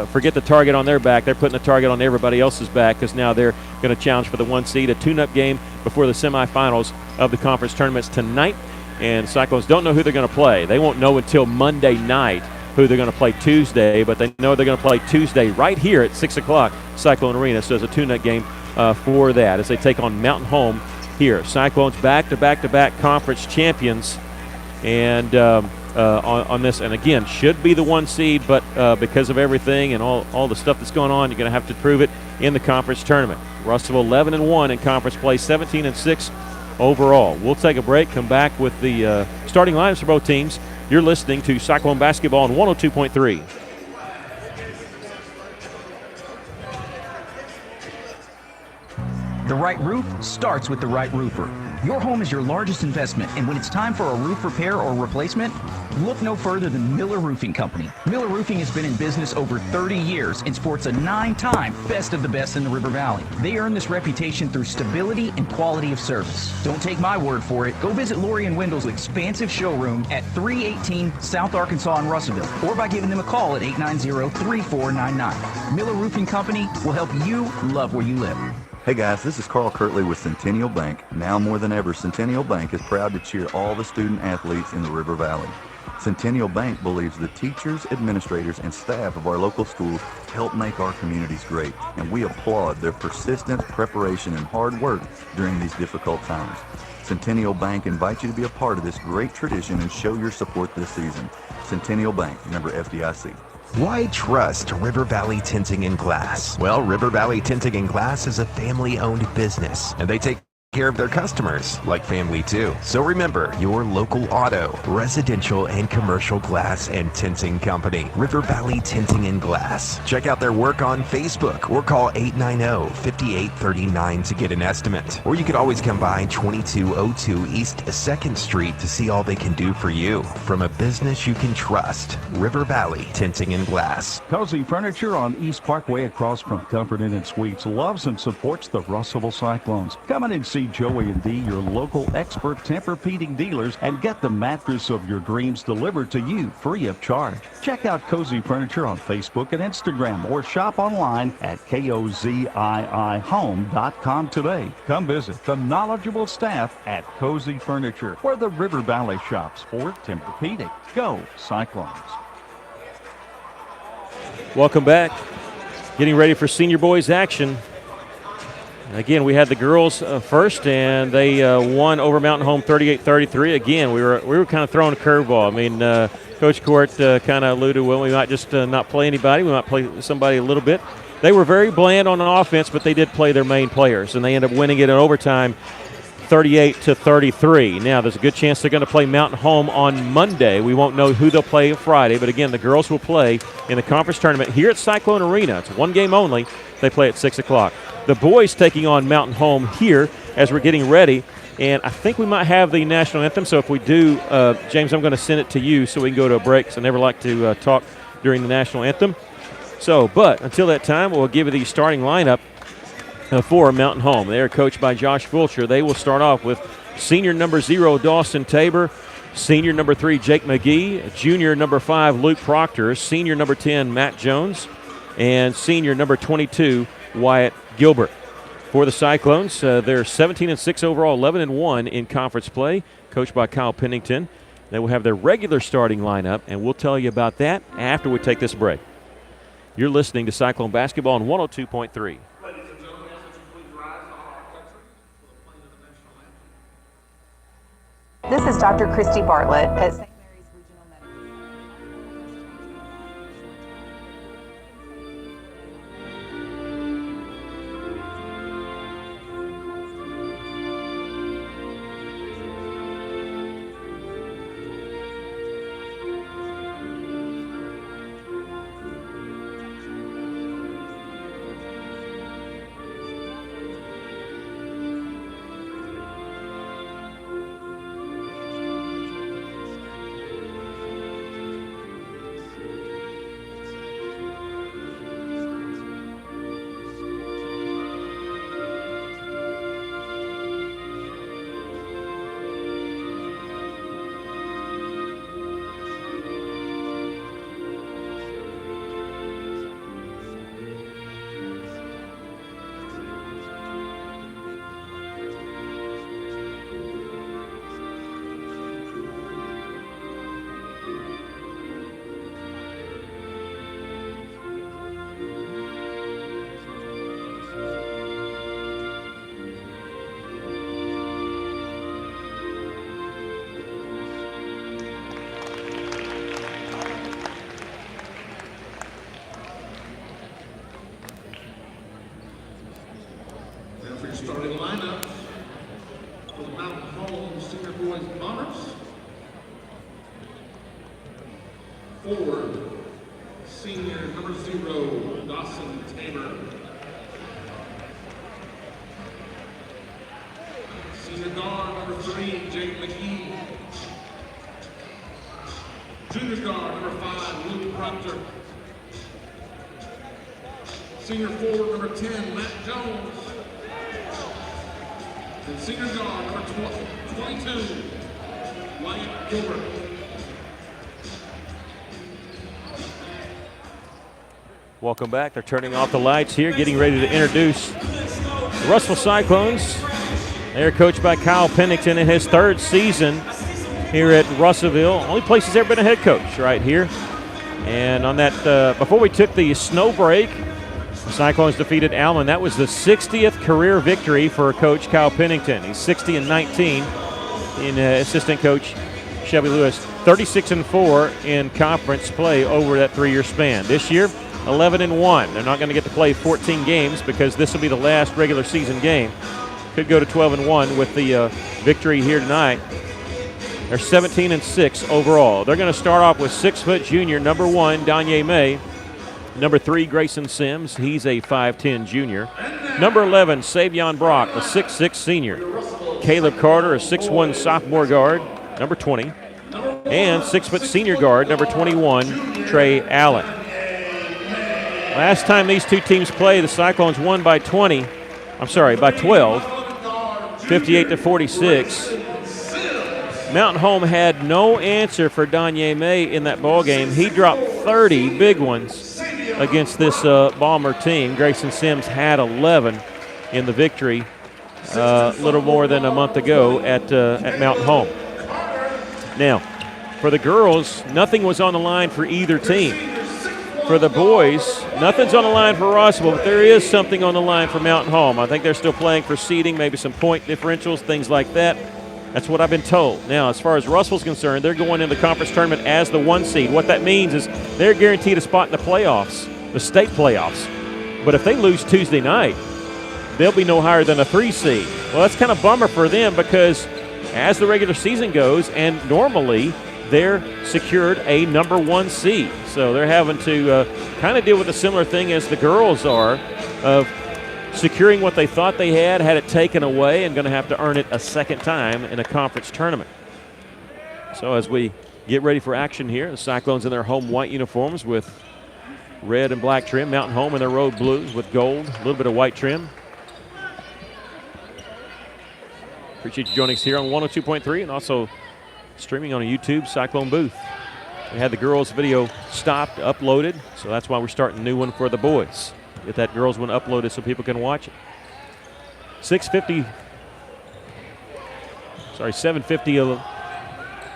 forget the target on their back. They're putting the target on everybody else's back because now they're going to challenge for the 1 seed, a tune-up game before the semifinals of the conference tournaments tonight. And Cyclones don't know who they're going to play. They won't know until Monday night who they're going to play Tuesday, but they know they're going to play Tuesday right here at 6 o'clock, Cyclone Arena. So it's a tune-up game for that as they take on Mountain Home here. Cyclones back-to-back conference champions and on this, and again, should be the 1 seed, but because of everything and all the stuff that's going on, you're going to have to prove it in the conference tournament. Russellville 11-1 in conference play, 17-6 overall. We'll take a break, come back with the starting lineups for both teams. You're listening to Cyclone Basketball on 102.3. The right roof starts with the right roofer. Your home is your largest investment, and when it's time for a roof repair or replacement, look no further than Miller Roofing Company. Miller Roofing has been in business over 30 years and sports a 9-time Best of the Best in the River Valley. They earn this reputation through stability and quality of service. Don't take my word for it. Go visit Lori and Wendell's expansive showroom at 318 South Arkansas in Russellville, or by giving them a call at 890-3499. Miller Roofing Company will help you love where you live. Hey guys, this is Carl Kirtley with Centennial Bank. Now more than ever, Centennial Bank is proud to cheer all the student athletes in the River Valley. Centennial Bank believes the teachers, administrators, and staff of our local schools help make our communities great, and we applaud their persistence, preparation, and hard work during these difficult times. Centennial Bank invites you to be a part of this great tradition and show your support this season. Centennial Bank, member FDIC. Why trust River Valley Tinting and Glass? Well, River Valley Tinting and Glass is a family-owned business, and they take care of their customers like family too. So remember, your local auto, residential, and commercial glass and tinting company, River Valley Tinting and Glass. Check out their work on Facebook or call 890-5839 to get an estimate. Or you could always come by 2202 East 2nd Street to see all they can do for you. From a business you can trust, River Valley Tinting and Glass. Cozy Furniture on East Parkway across from Comfort Inn and Suites loves and supports the Russellville Cyclones. Come in and see Joey and Dee, your local expert Tempur-Pedic dealers, and get the mattress of your dreams delivered to you free of charge. Check out Cozy Furniture on Facebook and Instagram, or shop online at koziihome.com today. Come visit the knowledgeable staff at Cozy Furniture, where the River Valley shops for Tempur-Pedic. Go Cyclones. Welcome back. Getting ready for senior boys action. Again, we had the girls first, and they won over Mountain Home 38-33. Again, we were kind of throwing a curveball. I mean, Coach Court kind of alluded, well, we might just not play anybody. We might play somebody a little bit. They were very bland on offense, but they did play their main players, and they ended up winning it in overtime 38-33. Now, there's a good chance they're going to play Mountain Home on Monday. We won't know who they'll play Friday, but again, the girls will play in the conference tournament here at Cyclone Arena. It's one game only. They play at 6 o'clock. The boys taking on Mountain Home here as we're getting ready, and I think we might have the national anthem, so if we do, James, I'm going to send it to you so we can go to a break, because I never like to talk during the national anthem. So, but until that time, we'll give you the starting lineup for Mountain Home. They are coached by Josh Fulcher. They will start off with senior number 0, Dawson Tabor, senior number 3, Jake McGee, junior number 5, Luke Proctor, senior number 10, Matt Jones, and senior number 22, Wyatt Gilbert. For the Cyclones, they're 17-6 overall, 11-1 in conference play, coached by Kyle Pennington. They will have their regular starting lineup, and we'll tell you about that after we take this break. You're listening to Cyclone Basketball on 102.3. This is Dr. Christy Bartlett at St. Mary's Regional Medical. starting lineup for the Mountain Home Senior Boys Honors. Forward, senior number 0, Dawson Tamer. Senior guard number 3, Jake McGee. Junior guard number 5, Luke Proctor. Senior forward number 10, Matt Jones. And senior guard number 22, Wyatt Gilbert. Welcome back. They're turning off the lights here, getting ready to introduce the Russell Cyclones. They're coached by Kyle Pennington in his 3rd season here at Russellville. Only place he's ever been a head coach right here. And on that, before we took the snow break, the Cyclones defeated Allen. That was the 60th career victory for Coach Kyle Pennington. He's 60-19 in assistant coach Shelby Lewis. 36-4 in conference play over that 3-year span. This year, 11-1. They're not going to get to play 14 games because this will be the last regular season game. Could go to 12-1 with the victory here tonight. They're 17-6 overall. They're going to start off with 6-foot junior, number 1, Danye May. Number 3, Grayson Sims. He's a 5'10 junior. Number 11, Savion Brock, a 6'6 senior. Caleb Carter, a 6'1 sophomore guard, number 20. And 6-foot senior guard, number 21, Trey Allen. Last time these two teams played, the Cyclones won by 12, 58-46. Mountain Home had no answer for Danye May in that ball game. He dropped 30 big ones against this Balmer team. Grayson Sims had 11 in the victory a little more than a month ago at Mountain Home. Now, for the girls, nothing was on the line for either team. For the boys, nothing's on the line for Rossville, but there is something on the line for Mountain Home. I think they're still playing for seeding, maybe some point differentials, things like that. That's what I've been told. Now, as far as Russell's concerned, they're going into the conference tournament as the 1 seed. What that means is they're guaranteed a spot in the playoffs, the state playoffs. But if they lose Tuesday night, they'll be no higher than a 3 seed. Well, that's kind of a bummer for them because as the regular season goes, and normally they're secured a number 1 seed. So they're having to kind of deal with a similar thing as the girls are of securing what they thought they had it taken away, and going to have to earn it a second time in a conference tournament. So as we get ready for action here, the Cyclones in their home white uniforms with red and black trim. Mountain Home in their road blues with gold, a little bit of white trim. Appreciate you joining us here on 102.3 and also streaming on a YouTube Cyclone booth. We had the girls' video stopped, uploaded, so that's why we're starting a new one for the boys. Get that girls' one uploaded so people can watch it. 7:50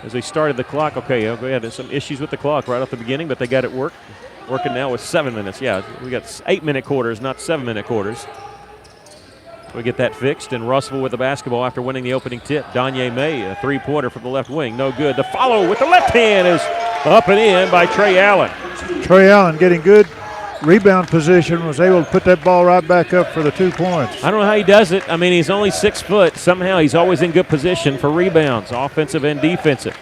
as they started the clock. Okay, we had some issues with the clock right off the beginning, but they got it working now with 7 minutes. Yeah, we got 8-minute quarters, not 7-minute quarters. We get that fixed, and Russell with the basketball after winning the opening tip. Danye May, a 3-pointer from the left wing, no good. The follow with the left hand is up and in by Trey Allen. Trey Allen getting good rebound position, was able to put that ball right back up for the 2 points. I don't know how he does it. I mean, he's only 6 foot. Somehow he's always in good position for rebounds, offensive and defensive.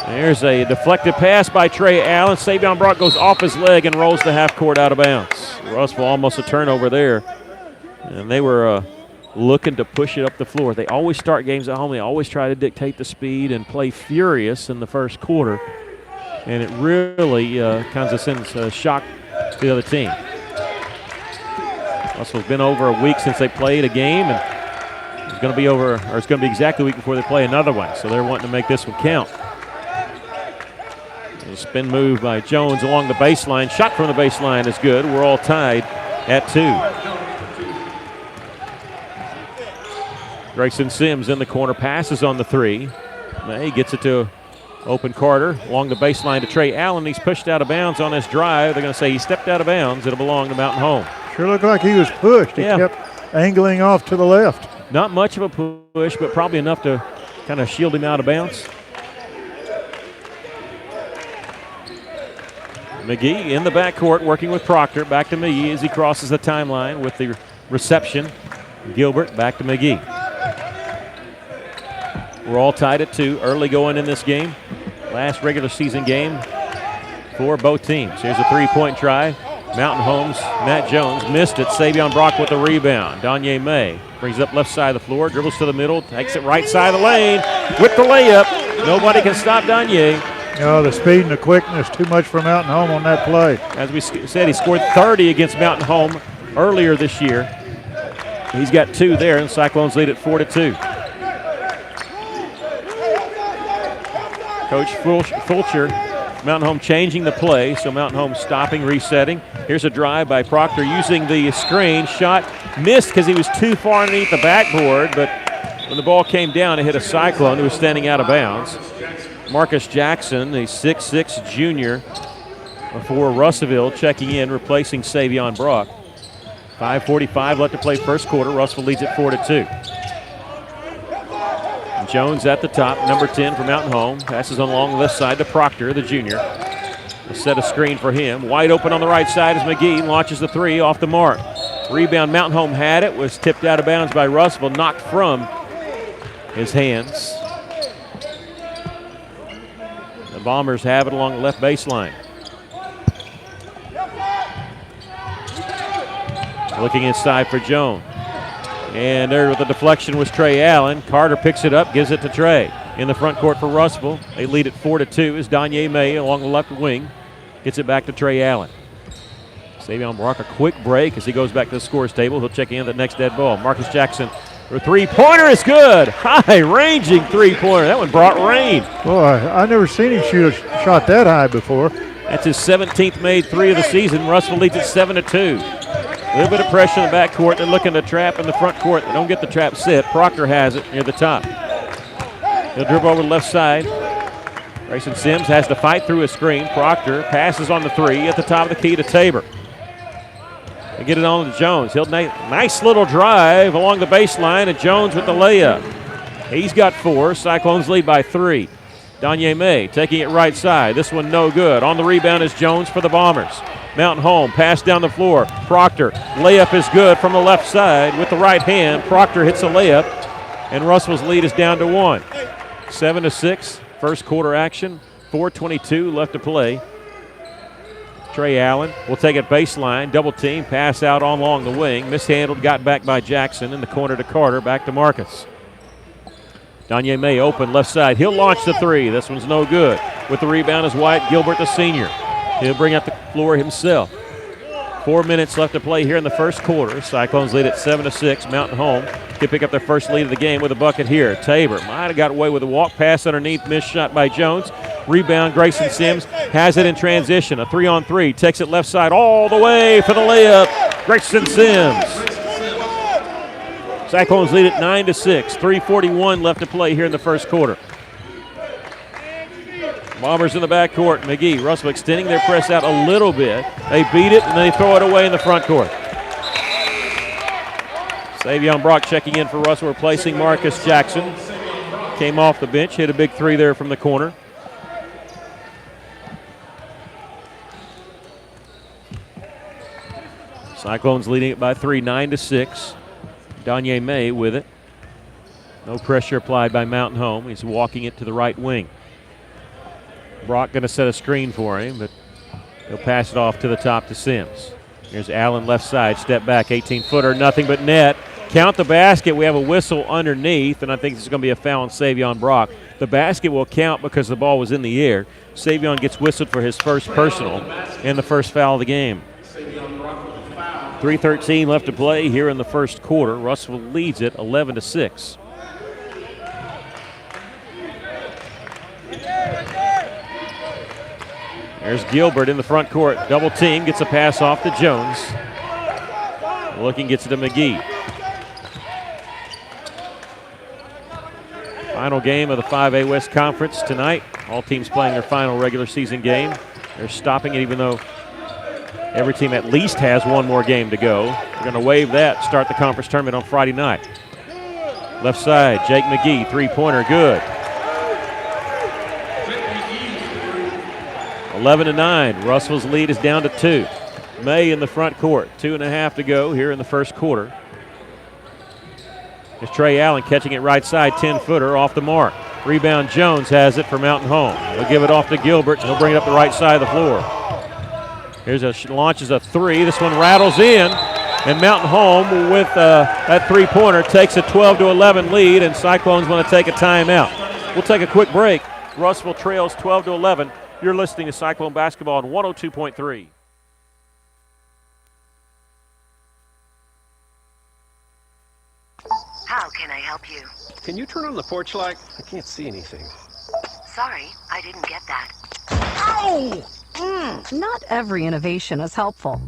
There's a deflected pass by Trey Allen. Savion Brock goes off his leg and rolls the half court out of bounds. Russell almost a turnover there. And they were looking to push it up the floor. They always start games at home. They always try to dictate the speed and play furious in the first quarter. And it really kind of sends a shock to the other team. Russell's been over a week since they played a game, and it's going to be exactly a week before they play another one. So they're wanting to make this one count. A spin move by Jones along the baseline. Shot from the baseline is good. We're all tied at 2. Grayson Sims in the corner, passes on the 3. May gets it to open Carter along the baseline to Trey Allen. He's pushed out of bounds on this drive. They're going to say he stepped out of bounds. It'll belong to Mountain Home. Sure looked like he was pushed. He kept angling off to the left. Not much of a push, but probably enough to kind of shield him out of bounds. McGee in the backcourt working with Proctor. Back to McGee as he crosses the timeline with the reception. Gilbert back to McGee. We're all tied at 2. Early going in this game. Last regular season game for both teams. Here's a three-point try. Mountain Home's Matt Jones missed it. Savion Brock with the rebound. Danye May brings it up left side of the floor, dribbles to the middle, takes it right side of the lane with the layup. Nobody can stop Danye. No, the speed and the quickness, too much for Mountain Home on that play. As we said, he scored 30 against Mountain Home earlier this year. He's got 2 there, and Cyclones lead at 4-2. Coach Fulcher, Mountain Home changing the play, so Mountain Home stopping, resetting. Here's a drive by Proctor using the screen. Shot missed because he was too far underneath the backboard, but when the ball came down, it hit a Cyclone who was standing out of bounds. Marcus Jackson, the 6'6 junior for Russellville, checking in, replacing Savion Brock. 5:45 left to play first quarter. Russellville leads at 4-2. Jones at the top, number 10 for Mountain Home. Passes on along the left side to Proctor, the junior. A set a screen for him. Wide open on the right side as McGee launches the three off the mark. Rebound, Mountain Home had it, was tipped out of bounds by Russellville, knocked from his hands. The Bombers have it along the left baseline. Looking inside for Jones. And there with the deflection was Trey Allen. Carter picks it up, gives it to Trey. In the front court for Russellville. They lead at 4-2 as Danye May along the left wing gets it back to Trey Allen. Savion Brock a quick break as he goes back to the scores table. He'll check in the next dead ball. Marcus Jackson for a three-pointer is good. High-ranging three-pointer. That one brought rain. Boy, I never seen him shoot a shot that high before. That's his 17th made three of the season. Russellville leads at 7-2. A little bit of pressure in the backcourt. They're looking to trap in the front court. They don't get the trap set. Proctor has it near the top. He'll dribble over the left side. Grayson Sims has to fight through a screen. Proctor passes on the three at the top of the key to Tabor. They get it on to Jones. He'll nice little drive along the baseline, and Jones with the layup. He's got 4. Cyclones lead by 3. Danye May taking it right side. This one no good. On the rebound is Jones for the Bombers. Mountain Home, pass down the floor. Proctor, layup is good from the left side with the right hand. Proctor hits a layup, and Russell's lead is down to 1. 7-6, first quarter action. 4:22 left to play. Trey Allen will take it baseline, double team, pass out on along the wing. Mishandled, got back by Jackson in the corner to Carter, back to Marcus. Danye May open left side. He'll launch the three. This one's no good. With the rebound is Wyatt Gilbert, the senior. He'll bring out the floor himself. 4 minutes left to play here in the first quarter. Cyclones lead at 7-6. Mountain Home can pick up their first lead of the game with a bucket here. Tabor might have got away with a walk pass underneath. Missed shot by Jones. Rebound, Grayson Sims has it in transition. A 3-on-3. Takes it left side all the way for the layup. Grayson Sims. Cyclones lead at 9-6. 3:41 left to play here in the first quarter. Bombers in the backcourt. McGee, Russell extending their press out a little bit. They beat it, and they throw it away in the front court. Savion Brock checking in for Russell, replacing Marcus Jackson. Came off the bench, hit a big three there from the corner. Cyclones leading it by 3, 9-6. Danye May with it. No pressure applied by Mountain Home. He's walking it to the right wing. Brock going to set a screen for him, but he'll pass it off to the top to Sims. Here's Allen left side, step back, 18-footer, nothing but net. Count the basket. We have a whistle underneath, and I think this is going to be a foul on Savion Brock. The basket will count because the ball was in the air. Savion gets whistled for his first personal and the first foul of the game. 3:13 left to play here in the first quarter. Russell leads it 11-6. There's Gilbert in the front court. Double team, gets a pass off to Jones. Looking, gets it to McGee. Final game of the 5A West Conference tonight. All teams playing their final regular season game. They're stopping it even though every team at least has one more game to go. They're going to waive that, start the conference tournament on Friday night. Left side, Jake McGee, three-pointer, good. 11-9. Russell's lead is down to 2. May in the front court. 2.5 to go here in the first quarter. It's Trey Allen catching it right side, 10-footer off the mark. Rebound Jones has it for Mountain Home. He'll give it off to Gilbert, and he'll bring it up the right side of the floor. Here's launches a three. This one rattles in, and Mountain Home with that three-pointer takes a 12-11 lead, and Cyclones want to take a timeout. We'll take a quick break. Russellville trails 12-11. You're listening to Cyclone Basketball on 102.3. How can I help you? Can you turn on the porch light? I can't see anything. Sorry, I didn't get that. Ow! Not every innovation is helpful,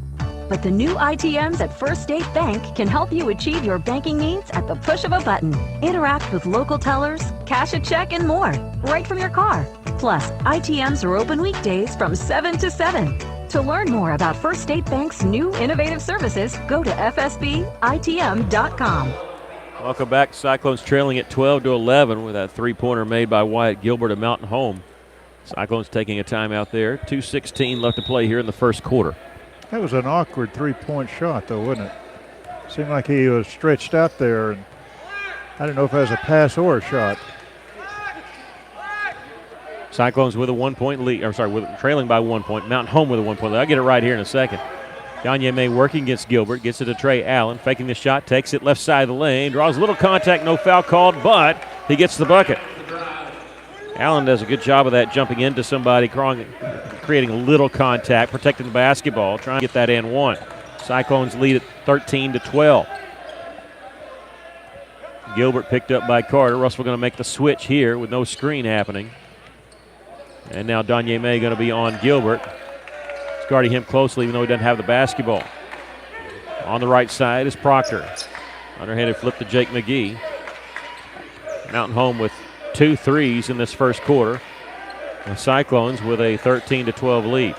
but the new ITMs at First State Bank can help you achieve your banking needs at the push of a button. Interact with local tellers, cash a check, and more, right from your car. Plus, ITMs are open weekdays from 7 to 7. To learn more about First State Bank's new innovative services, go to fsbitm.com. Welcome back. Cyclones trailing at 12-11 with that three-pointer made by Wyatt Gilbert of Mountain Home. Cyclones taking a timeout there. 2:16 left to play here in the first quarter. That was an awkward three-point shot, though, wasn't it? Seemed like he was stretched out there, and I don't know if that was a pass or a shot. Cyclones with a 1-point lead. Trailing by 1 point. Mountain Home with a 1-point lead. I'll get it right here in a second. Danye May working against Gilbert. Gets it to Trey Allen. Faking the shot. Takes it left side of the lane. Draws a little contact. No foul called, but he gets the bucket. Allen does a good job of that, jumping into somebody, creating a little contact, protecting the basketball, trying to get that and one. Cyclones lead at 13-12. Gilbert picked up by Carter. Russell going to make the switch here with no screen happening. And now Danye May going to be on Gilbert. He's guarding him closely even though he doesn't have the basketball. On the right side is Proctor. Underhanded flip to Jake McGee. Mountain Home with 2 threes in this first quarter. The Cyclones with a 13-12 lead.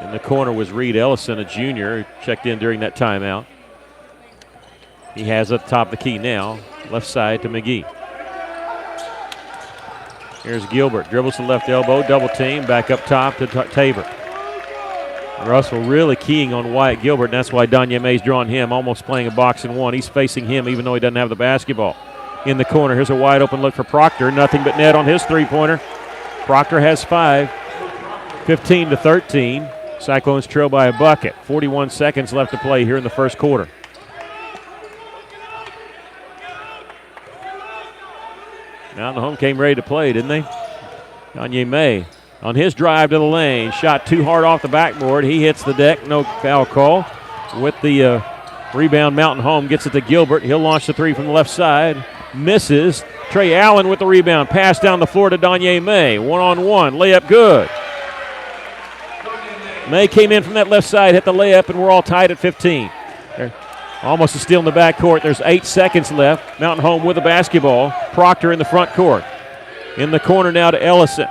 In the corner was Reed Ellison, a junior, who checked in during that timeout. He has at the top of the key now. Left side to McGee. Here's Gilbert. Dribbles to left elbow, double team, back up top to Tabor. Russell really keying on Wyatt Gilbert, and that's why Danye May's drawing him, almost playing a box and one. He's facing him even though he doesn't have the basketball. In the corner, here's a wide open look for Proctor. Nothing but net on his three-pointer. Proctor has 5, 15-13. Cyclones trail by a bucket. 41 seconds left to play here in the first quarter. Mountain Home came ready to play, didn't they? Danye May on his drive to the lane. Shot too hard off the backboard. He hits the deck. No foul call. With the rebound, Mountain Home gets it to Gilbert. He'll launch the three from the left side. Misses. Trey Allen with the rebound. Pass down the floor to Danye May. One-on-one. Layup good. May came in from that left side, hit the layup, and we're all tied at 15. Almost a steal in the backcourt. There's 8 seconds left. Mountain Home with the basketball. Proctor in the front court. In the corner now to Ellison.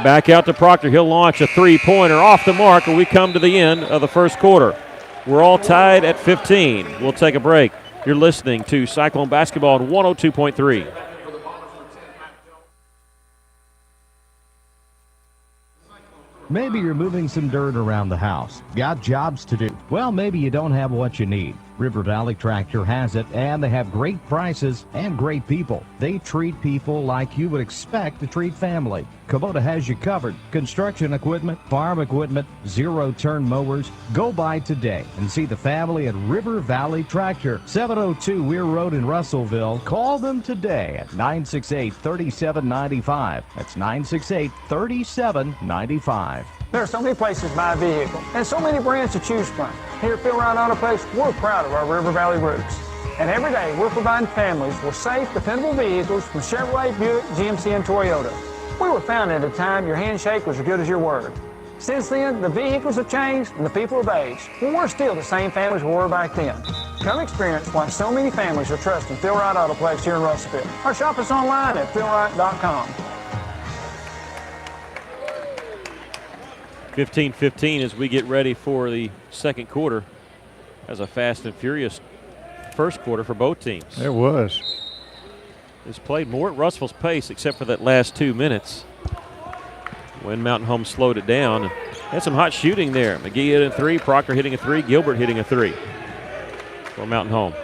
Back out to Proctor. He'll launch a three-pointer off the mark, and we come to the end of the first quarter. We're all tied at 15. We'll take a break. You're listening to Cyclone Basketball on 102.3. Maybe you're moving some dirt around the house. Got jobs to do. Well, maybe you don't have what you need. River Valley Tractor has it, and they have great prices and great people. They treat people like you would expect to treat family. Kubota has you covered. Construction equipment, farm equipment, zero-turn mowers. Go by today and see the family at River Valley Tractor. 702 Weir Road in Russellville. Call them today at 968-3795. That's 968-3795. There are so many places to buy a vehicle and so many brands to choose from. Here at Phil Wright Auto Place, we're proud of our River Valley roots. And every day, we're providing families with safe, dependable vehicles from Chevrolet, Buick, GMC, and Toyota. We were founded at a time your handshake was as good as your word. Since then, the vehicles have changed and the people have aged. But we're still the same families we were back then. Come experience why so many families are trusting Phil Wright Auto Place here in Russellville. Or shop us online at philwright.com. 15-15 as we get ready for the second quarter. As a fast and furious first quarter for both teams. It was. It's played more at Russellville's pace except for that last 2 minutes when Mountain Home slowed it down. Had some hot shooting there. McGee hitting a 3, Proctor hitting a 3, Gilbert hitting a 3 for Mountain Home.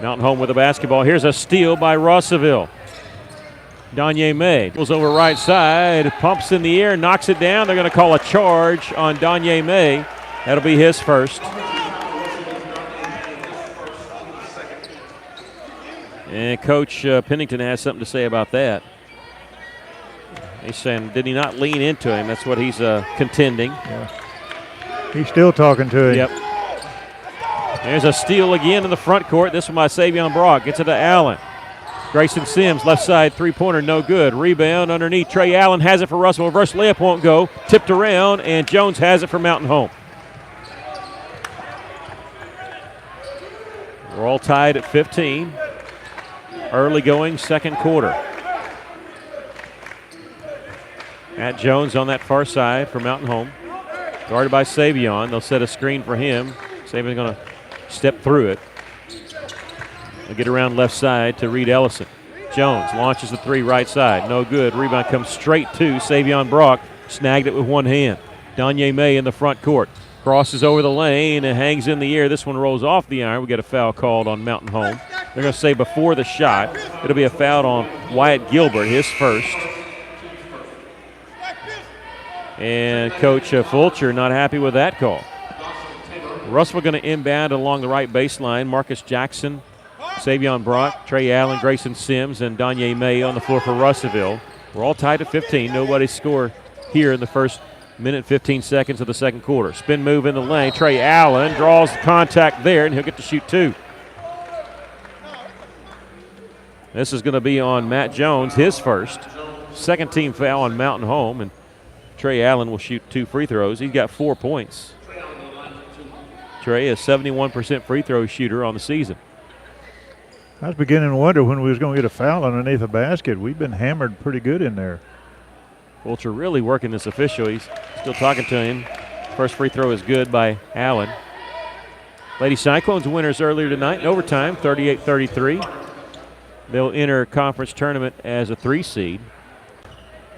Mountain Home with the basketball. Here's a steal by Russellville. Danye May goes over right side, pumps in the air, knocks it down. They're going to call a charge on Danye May. That'll be his first. And Coach Pennington has something to say about that. He's saying, did he not lean into him? That's what he's contending. Yeah. He's still talking to him. Yep. There's a steal again in the front court. This one by Savion Brock. Gets it to Allen. Grayson Sims, left side three-pointer, no good. Rebound underneath. Trey Allen has it for Russell. Reverse layup won't go. Tipped around, and Jones has it for Mountain Home. We're all tied at 15. Early going second quarter. Matt Jones on that far side for Mountain Home. Guarded by Savion. They'll set a screen for him. Savion's going to step through it. They'll get around left side to Reed Ellison. Jones launches the 3 right side. No good. Rebound comes straight to Savion Brock. Snagged it with one hand. Danye May in the front court. Crosses over the lane and hangs in the air. This one rolls off the iron. We get a foul called on Mountain Home. They're going to say before the shot. It'll be a foul on Wyatt Gilbert, his first. And Coach Fulcher not happy with that call. Russell going to inbound along the right baseline. Marcus Jackson, Savion Brock, Trey Allen, Grayson Sims, and Danye May on the floor for Russellville. We're all tied at 15. Nobody scored here in the first minute 15 seconds of the second quarter. Spin move in the lane. Trey Allen draws contact there, and he'll get to shoot 2. This is going to be on Matt Jones, his first. Second team foul on Mountain Home, and Trey Allen will shoot 2 free throws. He's got 4 points. Trey is 71% free throw shooter on the season. I was beginning to wonder when we was going to get a foul underneath the basket. We've been hammered pretty good in there. Fulcher really working this official. He's still talking to him. First free throw is good by Allen. Lady Cyclones winners earlier tonight in overtime, 38-33. They'll enter conference tournament as a 3 seed.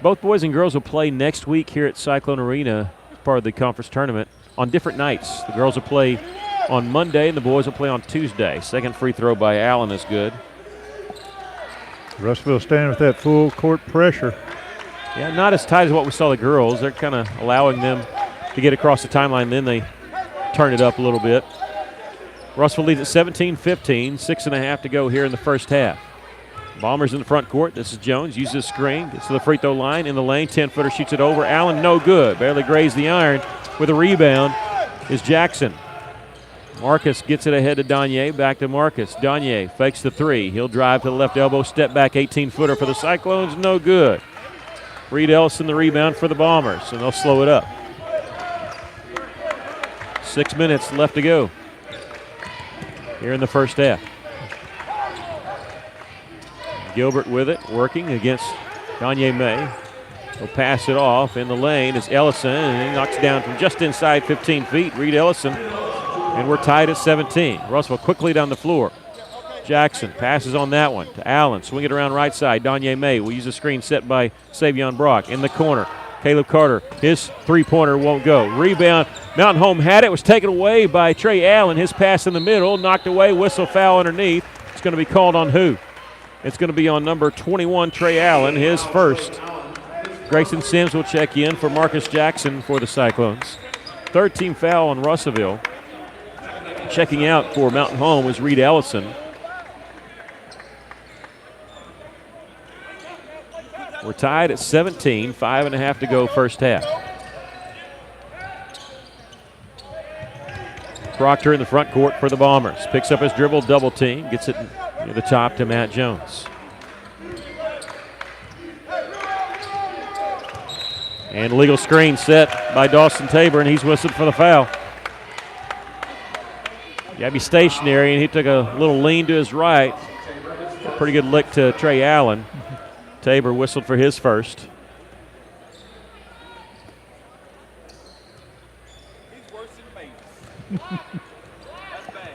Both boys and girls will play next week here at Cyclone Arena as part of the conference tournament on different nights. The girls will play on Monday and the boys will play on Tuesday. Second free throw by Allen is good. Russellville standing with that full court pressure. Yeah, not as tight as what we saw the girls. They're kind of allowing them to get across the timeline, then they turn it up a little bit. Russellville leads at 17-15, 6.5 to go here in the first half. Bombers in the front court. This is Jones. Uses a screen. Gets to the free throw line. In the lane. 10-footer shoots it over. Allen, no good. Barely grazed the iron. With a rebound is Jackson. Marcus gets it ahead to Danye. Back to Marcus. Danye fakes the 3. He'll drive to the left elbow. Step back 18-footer for the Cyclones. No good. Reed Ellison the rebound for the Bombers, and they'll slow it up. 6 minutes left to go here in the first half. Gilbert with it, working against Danye May. He'll pass it off in the lane. It's Ellison, and he knocks down from just inside 15 feet. Reed Ellison, and we're tied at 17. Russell quickly down the floor. Jackson passes on that one to Allen. Swing it around right side. Danye May will use a screen set by Savion Brock. In the corner, Caleb Carter. His three-pointer won't go. Rebound. Mountain Home had it. Was taken away by Trey Allen. His pass in the middle. Knocked away. Whistle foul underneath. It's going to be called on who? It's going to be on number 21, Trey Allen, his first. Grayson Sims will check in for Marcus Jackson for the Cyclones. Third team foul on Russellville. Checking out for Mountain Home is Reed Ellison. We're tied at 17, 5.5 to go first half. Proctor in the front court for the Bombers. Picks up his dribble, double team, gets it near the top to Matt Jones. And legal screen set by Dawson Tabor, and he's whistled for the foul. You got to be stationary, and he took a little lean to his right. A pretty good lick to Trey Allen. Tabor whistled for his first. He's worse than me. That's bad.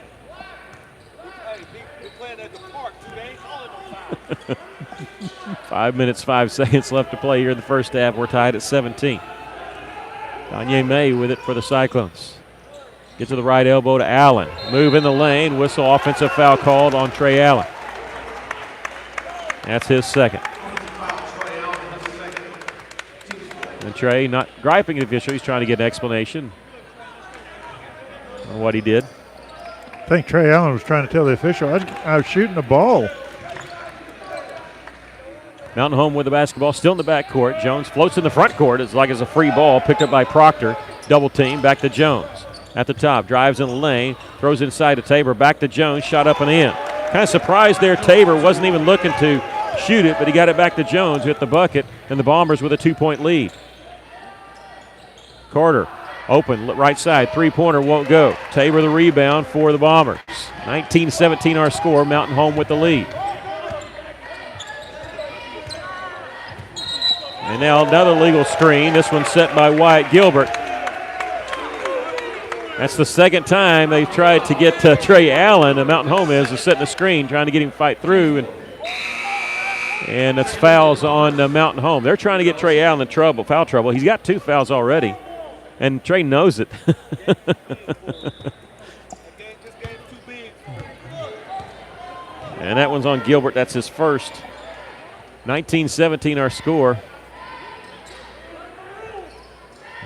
Hey, we're playing at the park today. All in on time. 5 minutes, 5 seconds left to play here in the first half. We're tied at 17. Danye May with it for the Cyclones. Get to the right elbow to Allen. Move in the lane. Whistle, offensive foul called on Trey Allen. That's his second. And Trey not griping at the official. He's trying to get an explanation on what he did. I think Trey Allen was trying to tell the official, I was shooting the ball. Mountain Home with the basketball, still in the backcourt. Jones floats in the front court. It's like it's a free ball, picked up by Proctor. Double team, back to Jones. At the top, drives in the lane, throws inside to Tabor, back to Jones, shot up and in. Kind of surprised there, Tabor wasn't even looking to shoot it, but he got it back to Jones with the bucket, and the Bombers with a 2-point lead. Carter, open, right side, three-pointer won't go. Tabor the rebound for the Bombers. 19-17 our score, Mountain Home with the lead. And now another legal screen, this one set by Wyatt Gilbert. That's the second time they've tried to get Trey Allen, the Mountain Home is setting a screen, trying to get him to fight through, and it's fouls on Mountain Home. They're trying to get Trey Allen in trouble, foul trouble. He's got 2 fouls already, and Trey knows it. And that one's on Gilbert. That's his first. 19-17 our score.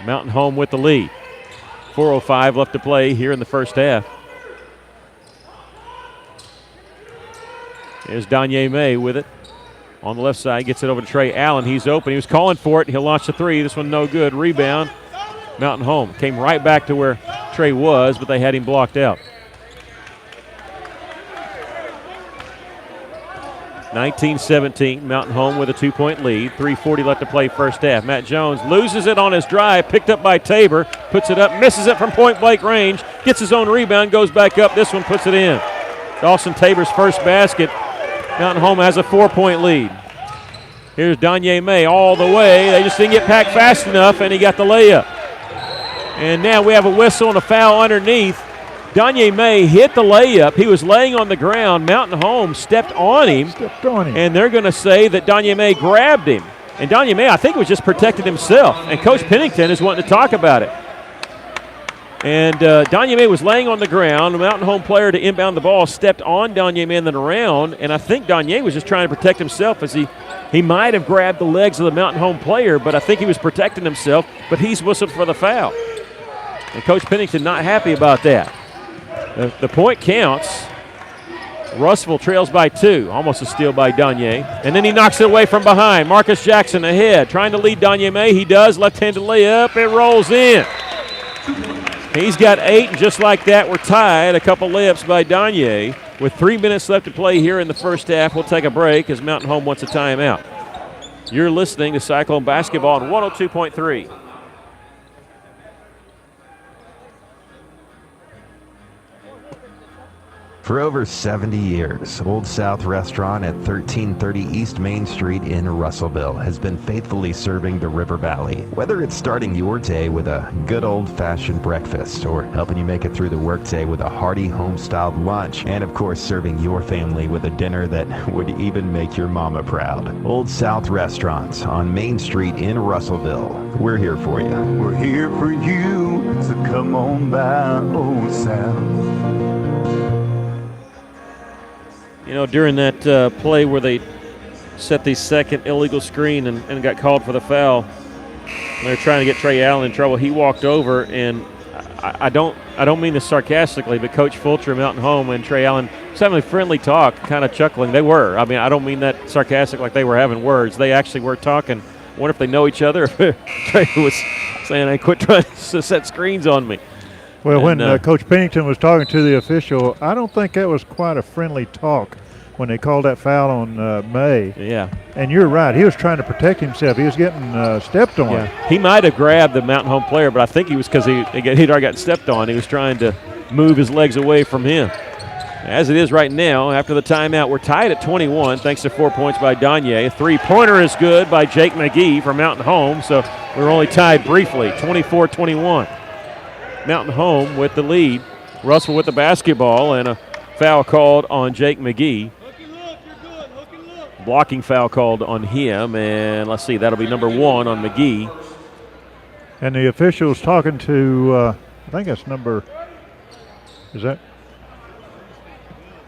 Mountain Home with the lead. 4:05 left to play here in the first half. Here's Danye May with it. On the left side, gets it over to Trey Allen. He's open. He was calling for it. He'll launch the three. This one no good. Rebound. Mountain Home. Came right back to where Trey was, but they had him blocked out. 19-17, Mountain Home with a 2-point lead. 3:40 left to play first half. Matt Jones loses it on his drive, picked up by Tabor, puts it up, misses it from point-blank range, gets his own rebound, goes back up. This one puts it in. Dawson Tabor's first basket. Mountain Home has a 4-point lead. Here's Danye May all the way. They just didn't get packed fast enough, and he got the layup. And now we have a whistle and a foul underneath. Danye May hit the layup. He was laying on the ground. Mountain Home stepped on him. And they're going to say that Danye May grabbed him. And Danye May, I think, was just protecting himself. And Coach Pennington is wanting to talk about it. And Danye May was laying on the ground. The Mountain Home player to inbound the ball stepped on Danye May and then around. And I think Danye was just trying to protect himself as he might have grabbed the legs of the Mountain Home player, but I think he was protecting himself. But he's whistled for the foul. And Coach Pennington not happy about that. The point counts. Russellville trails by 2. Almost a steal by Danye. And then he knocks it away from behind. Marcus Jackson ahead. Trying to lead Danye May. He does. Left-handed layup. It rolls in. He's got 8, and just like that, we're tied. A couple layups by Danye. With 3 minutes left to play here in the first half, we'll take a break as Mountain Home wants a timeout. You're listening to Cyclone Basketball on 102.3. For over 70 years, Old South Restaurant at 1330 East Main Street in Russellville has been faithfully serving the River Valley. Whether it's starting your day with a good old-fashioned breakfast or helping you make it through the workday with a hearty home-styled lunch, and of course serving your family with a dinner that would even make your mama proud. Old South Restaurant on Main Street in Russellville. We're here for you. We're here for you, so come on by Old South. You know, during that play where they set the second illegal screen and got called for the foul, they were trying to get Trey Allen in trouble. He walked over, and I don't mean this sarcastically, but Coach Fulcher, Mountain Home, and Trey Allen was having a friendly talk, kind of chuckling. They were. I mean, I don't mean that sarcastic like they were having words. They actually were talking. I wonder if they know each other. Trey was saying, "Hey, quit trying to set screens on me." Well, when Coach Pennington was talking to the official, I don't think that was quite a friendly talk when they called that foul on May. Yeah. And you're right. He was trying to protect himself. He was getting stepped on. Yeah. He might have grabbed the Mountain Home player, but I think he was because he'd already gotten stepped on. He was trying to move his legs away from him. As it is right now, after the timeout, we're tied at 21 thanks to 4 points by Danye. A three-pointer is good by Jake McGee from Mountain Home, so we're only tied briefly, 24-21. Mountain Home with the lead. Russell with the basketball, and a foul called on Jake McGee. Blocking foul called on him, and let's see, that'll be number 1 on McGee. And the official's talking to, I think that's number, is that?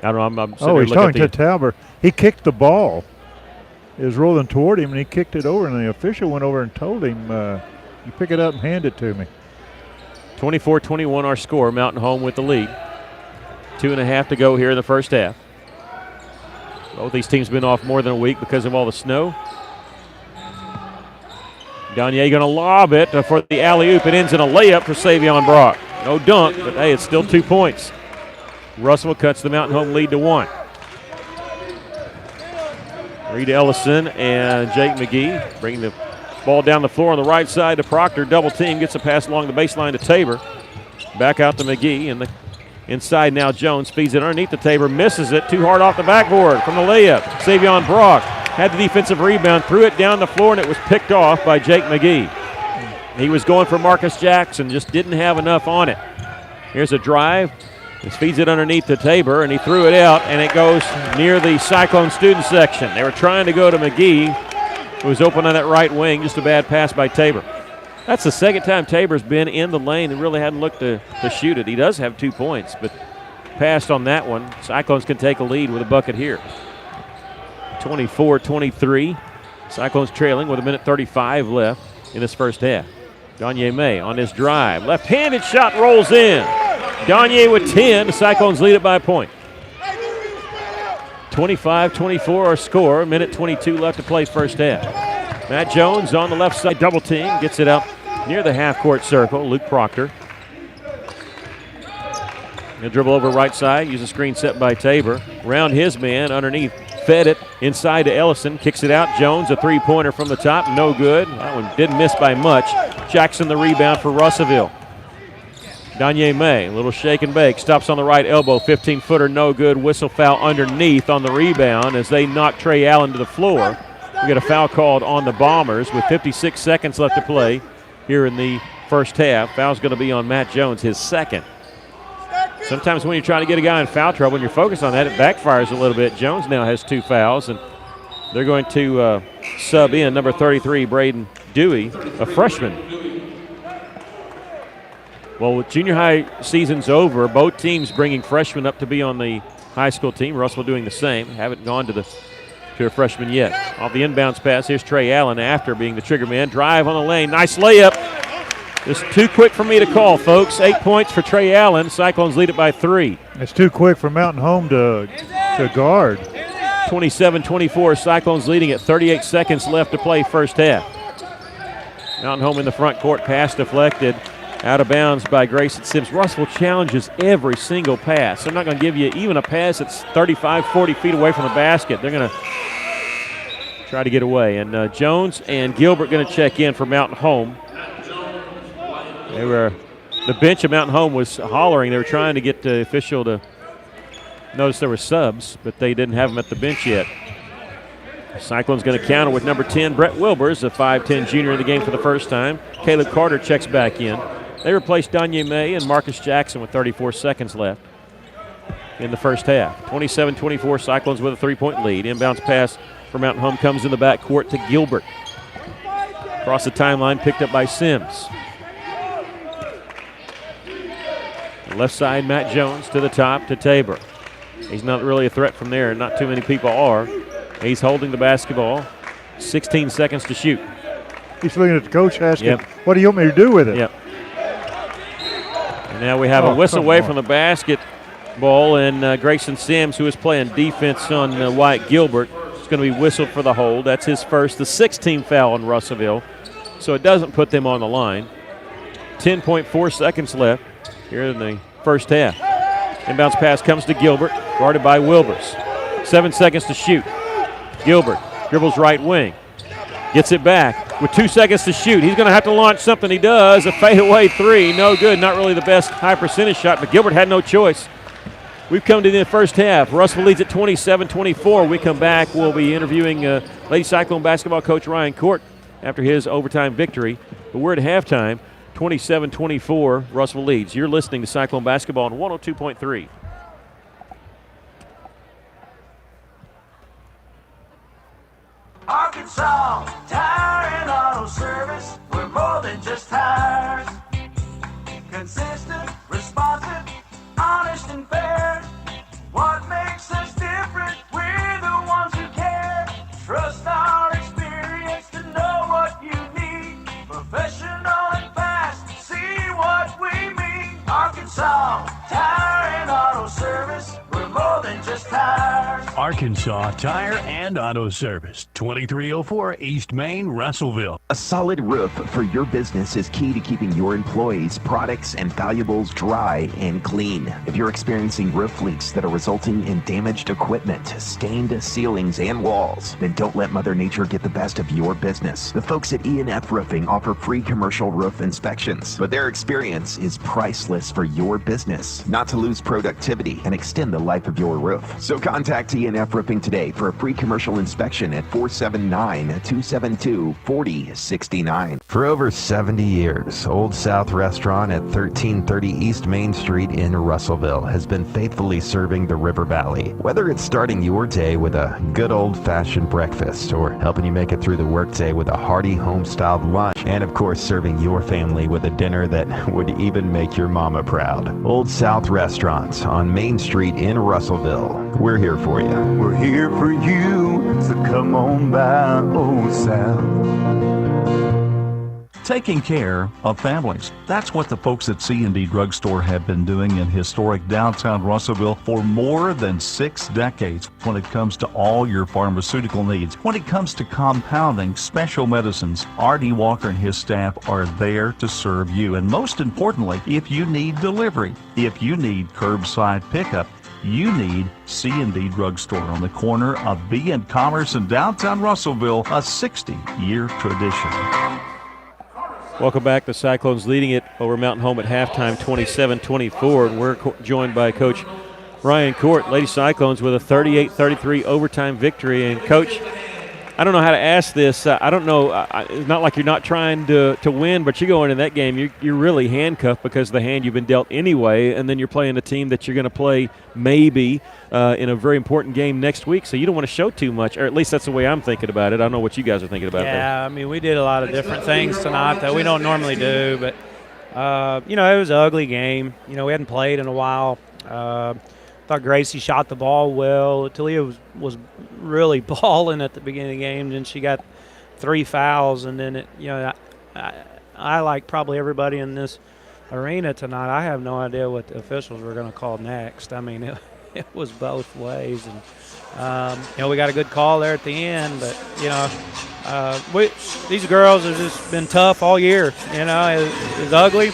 I don't know. I'm oh, he's talking to Talbert. He kicked the ball. It was rolling toward him, and he kicked it over, and the official went over and told him, you pick it up and hand it to me. 24-21 our score. Mountain Home with the lead. 2.5 to go here in the first half. Both these teams have been off more than a week because of all the snow. Gagne going to lob it for the alley-oop. It ends in a layup for Savion Brock. No dunk, but hey, it's still 2 points. Russell cuts the Mountain Home lead to 1. Reed Ellison and Jake McGee bringing the ball down the floor on the right side to Proctor. Double team, gets a pass along the baseline to Tabor. Back out to McGee, and the inside now Jones feeds it underneath the Tabor, misses it, too hard off the backboard from the layup. Savion Brock had the defensive rebound, threw it down the floor, and it was picked off by Jake McGee. He was going for Marcus Jackson, just didn't have enough on it. Here's a drive. He feeds it underneath the Tabor, and he threw it out, and it goes near the Cyclone student section. They were trying to go to McGee, who was open on that right wing. Just a bad pass by Tabor. That's the second time Tabor's been in the lane and really hadn't looked to shoot it. He does have 2 points, but passed on that one. Cyclones can take a lead with a bucket here. 24-23. Cyclones trailing with 1:35 left in this first half. Gagne May on his drive. Left-handed shot rolls in. Gagne with 10. The Cyclones lead it by a point. 25-24 our score. 1:22 left to play first half. Matt Jones on the left side, double team, gets it up near the half-court circle. Luke Proctor. He'll dribble over right side, use a screen set by Tabor. Round his man underneath. Fed it inside to Ellison, kicks it out. Jones, a three-pointer from the top, no good. That one didn't miss by much. Jackson the rebound for Russellville. Gagne May, a little shake and bake, stops on the right elbow, 15-footer, no good. Whistle foul underneath on the rebound as they knock Trey Allen to the floor. We get a foul called on the Bombers with 56 seconds left to play here in the first half. Foul's going to be on Matt Jones, his second. Sometimes when you're trying to get a guy in foul trouble, when you're focused on that, it backfires a little bit. Jones now has 2 fouls, and they're going to sub in number 33, Braden Dewey, a freshman. Well, with junior high season's over, both teams bringing freshmen up to be on the high school team. Russell doing the same. Haven't gone to a freshman yet. Off the inbounds pass, here's Trey Allen after being the trigger man. Drive on the lane, nice layup. Just too quick for me to call, folks. 8 points for Trey Allen. Cyclones lead it by 3. It's too quick for Mountain Home to guard. 27-24, Cyclones leading at 38 seconds left to play first half. Mountain Home in the front court, pass deflected. Out of bounds by Grayson Sims. Russell challenges every single pass. They're not going to give you even a pass that's 35, 40 feet away from the basket. They're going to try to get away. And Jones and Gilbert going to check in for Mountain Home. The bench of Mountain Home was hollering. They were trying to get the official to notice there were subs, but they didn't have them at the bench yet. Cyclone's going to counter with number 10, Brett Wilbers, a 5'10 junior in the game for the first time. Caleb Carter checks back in. They replaced Gagne May and Marcus Jackson with 34 seconds left in the first half. 27-24, Cyclones with a 3-point lead. Inbounds pass for Mountain Home comes in the backcourt to Gilbert. Across the timeline, picked up by Sims. Left side, Matt Jones to the top to Tabor. He's not really a threat from there, and not too many people are. He's holding the basketball. 16 seconds to shoot. He's looking at the coach asking, what do you want me to do with it? Yep. And now we have a whistle away from the basketball, and Grayson Sims, who is playing defense on Wyatt Gilbert, is going to be whistled for the hold. That's his first, the 16th foul on Russellville. So it doesn't put them on the line. 10.4 seconds left here in the first half. Inbounds pass comes to Gilbert, guarded by Wilbers. 7 seconds to shoot. Gilbert dribbles right wing. Gets it back with 2 seconds to shoot. He's going to have to launch something. He does. A fadeaway three. No good. Not really the best high percentage shot, but Gilbert had no choice. We've come to the first half. Russell leads at 27-24. We come back. We'll be interviewing Lady Cyclone basketball coach Ryan Court after his overtime victory. But we're at halftime. 27-24, Russell leads. You're listening to Cyclone Basketball on 102.3. Arkansas Tire and Auto Service. We're more than just tires. consistent, responsive, honest and fair. What makes us different? We're the ones who care. Trust our experience to know what you need. Professional and fast, see what we mean. Arkansas Tire and Auto Service. We're more than just tires. Arkansas Tire and Auto Service, 2304 East Main, Russellville. A solid roof for your business is key to keeping your employees, products, and valuables dry and clean. If you're experiencing roof leaks that are resulting in damaged equipment, stained ceilings, and walls, then don't let Mother Nature get the best of your business. The folks at E&F Roofing offer free commercial roof inspections, but their experience is priceless for your business, not to lose productivity and extend the life of your roof. So contact E&F Roofing today for a free commercial inspection at 479-272-4069. For over 70 years, Old South Restaurant at 1330 East Main Street in Russellville has been faithfully serving the River Valley. Whether it's starting your day with a good old-fashioned breakfast or helping you make it through the workday with a hearty home-styled lunch, and of course serving your family with a dinner that would even make your mama proud. Old South Restaurant on Main Street in Russellville. We're here for you. We're here for you, so come on by Old South. Taking care of families. That's what the folks at C&D Drugstore have been doing in historic downtown Russellville for more than 6 decades when it comes to all your pharmaceutical needs. When it comes to compounding, special medicines, R.D. Walker and his staff are there to serve you. And most importantly, if you need delivery, if you need curbside pickup, you need C&D Drugstore on the corner of B and Commerce in downtown Russellville, a 60-year tradition. Welcome back. The Cyclones leading it over Mountain Home at halftime, 27-24. And we're joined by Coach Ryan Court, Lady Cyclones, with a 38-33 overtime victory. And, Coach, I don't know how to ask this. I don't know. It's not like you're not trying to win, but you go into that game, you're really handcuffed because of the hand you've been dealt anyway, and then you're playing a team that you're going to play maybe in a very important game next week, so you don't want to show too much, or at least that's the way I'm thinking about it. I don't know what you guys are thinking about there. Yeah, I mean, we did a lot of different things tonight that we don't normally do, but, it was an ugly game. We hadn't played in a while. Thought Gracie shot the ball well. Talia was really balling at the beginning of the game. Then she got 3 fouls, and then I like probably everybody in this arena tonight. I have no idea what the officials were going to call next. I mean, it was both ways, and we got a good call there at the end. But these girls have just been tough all year. It's ugly,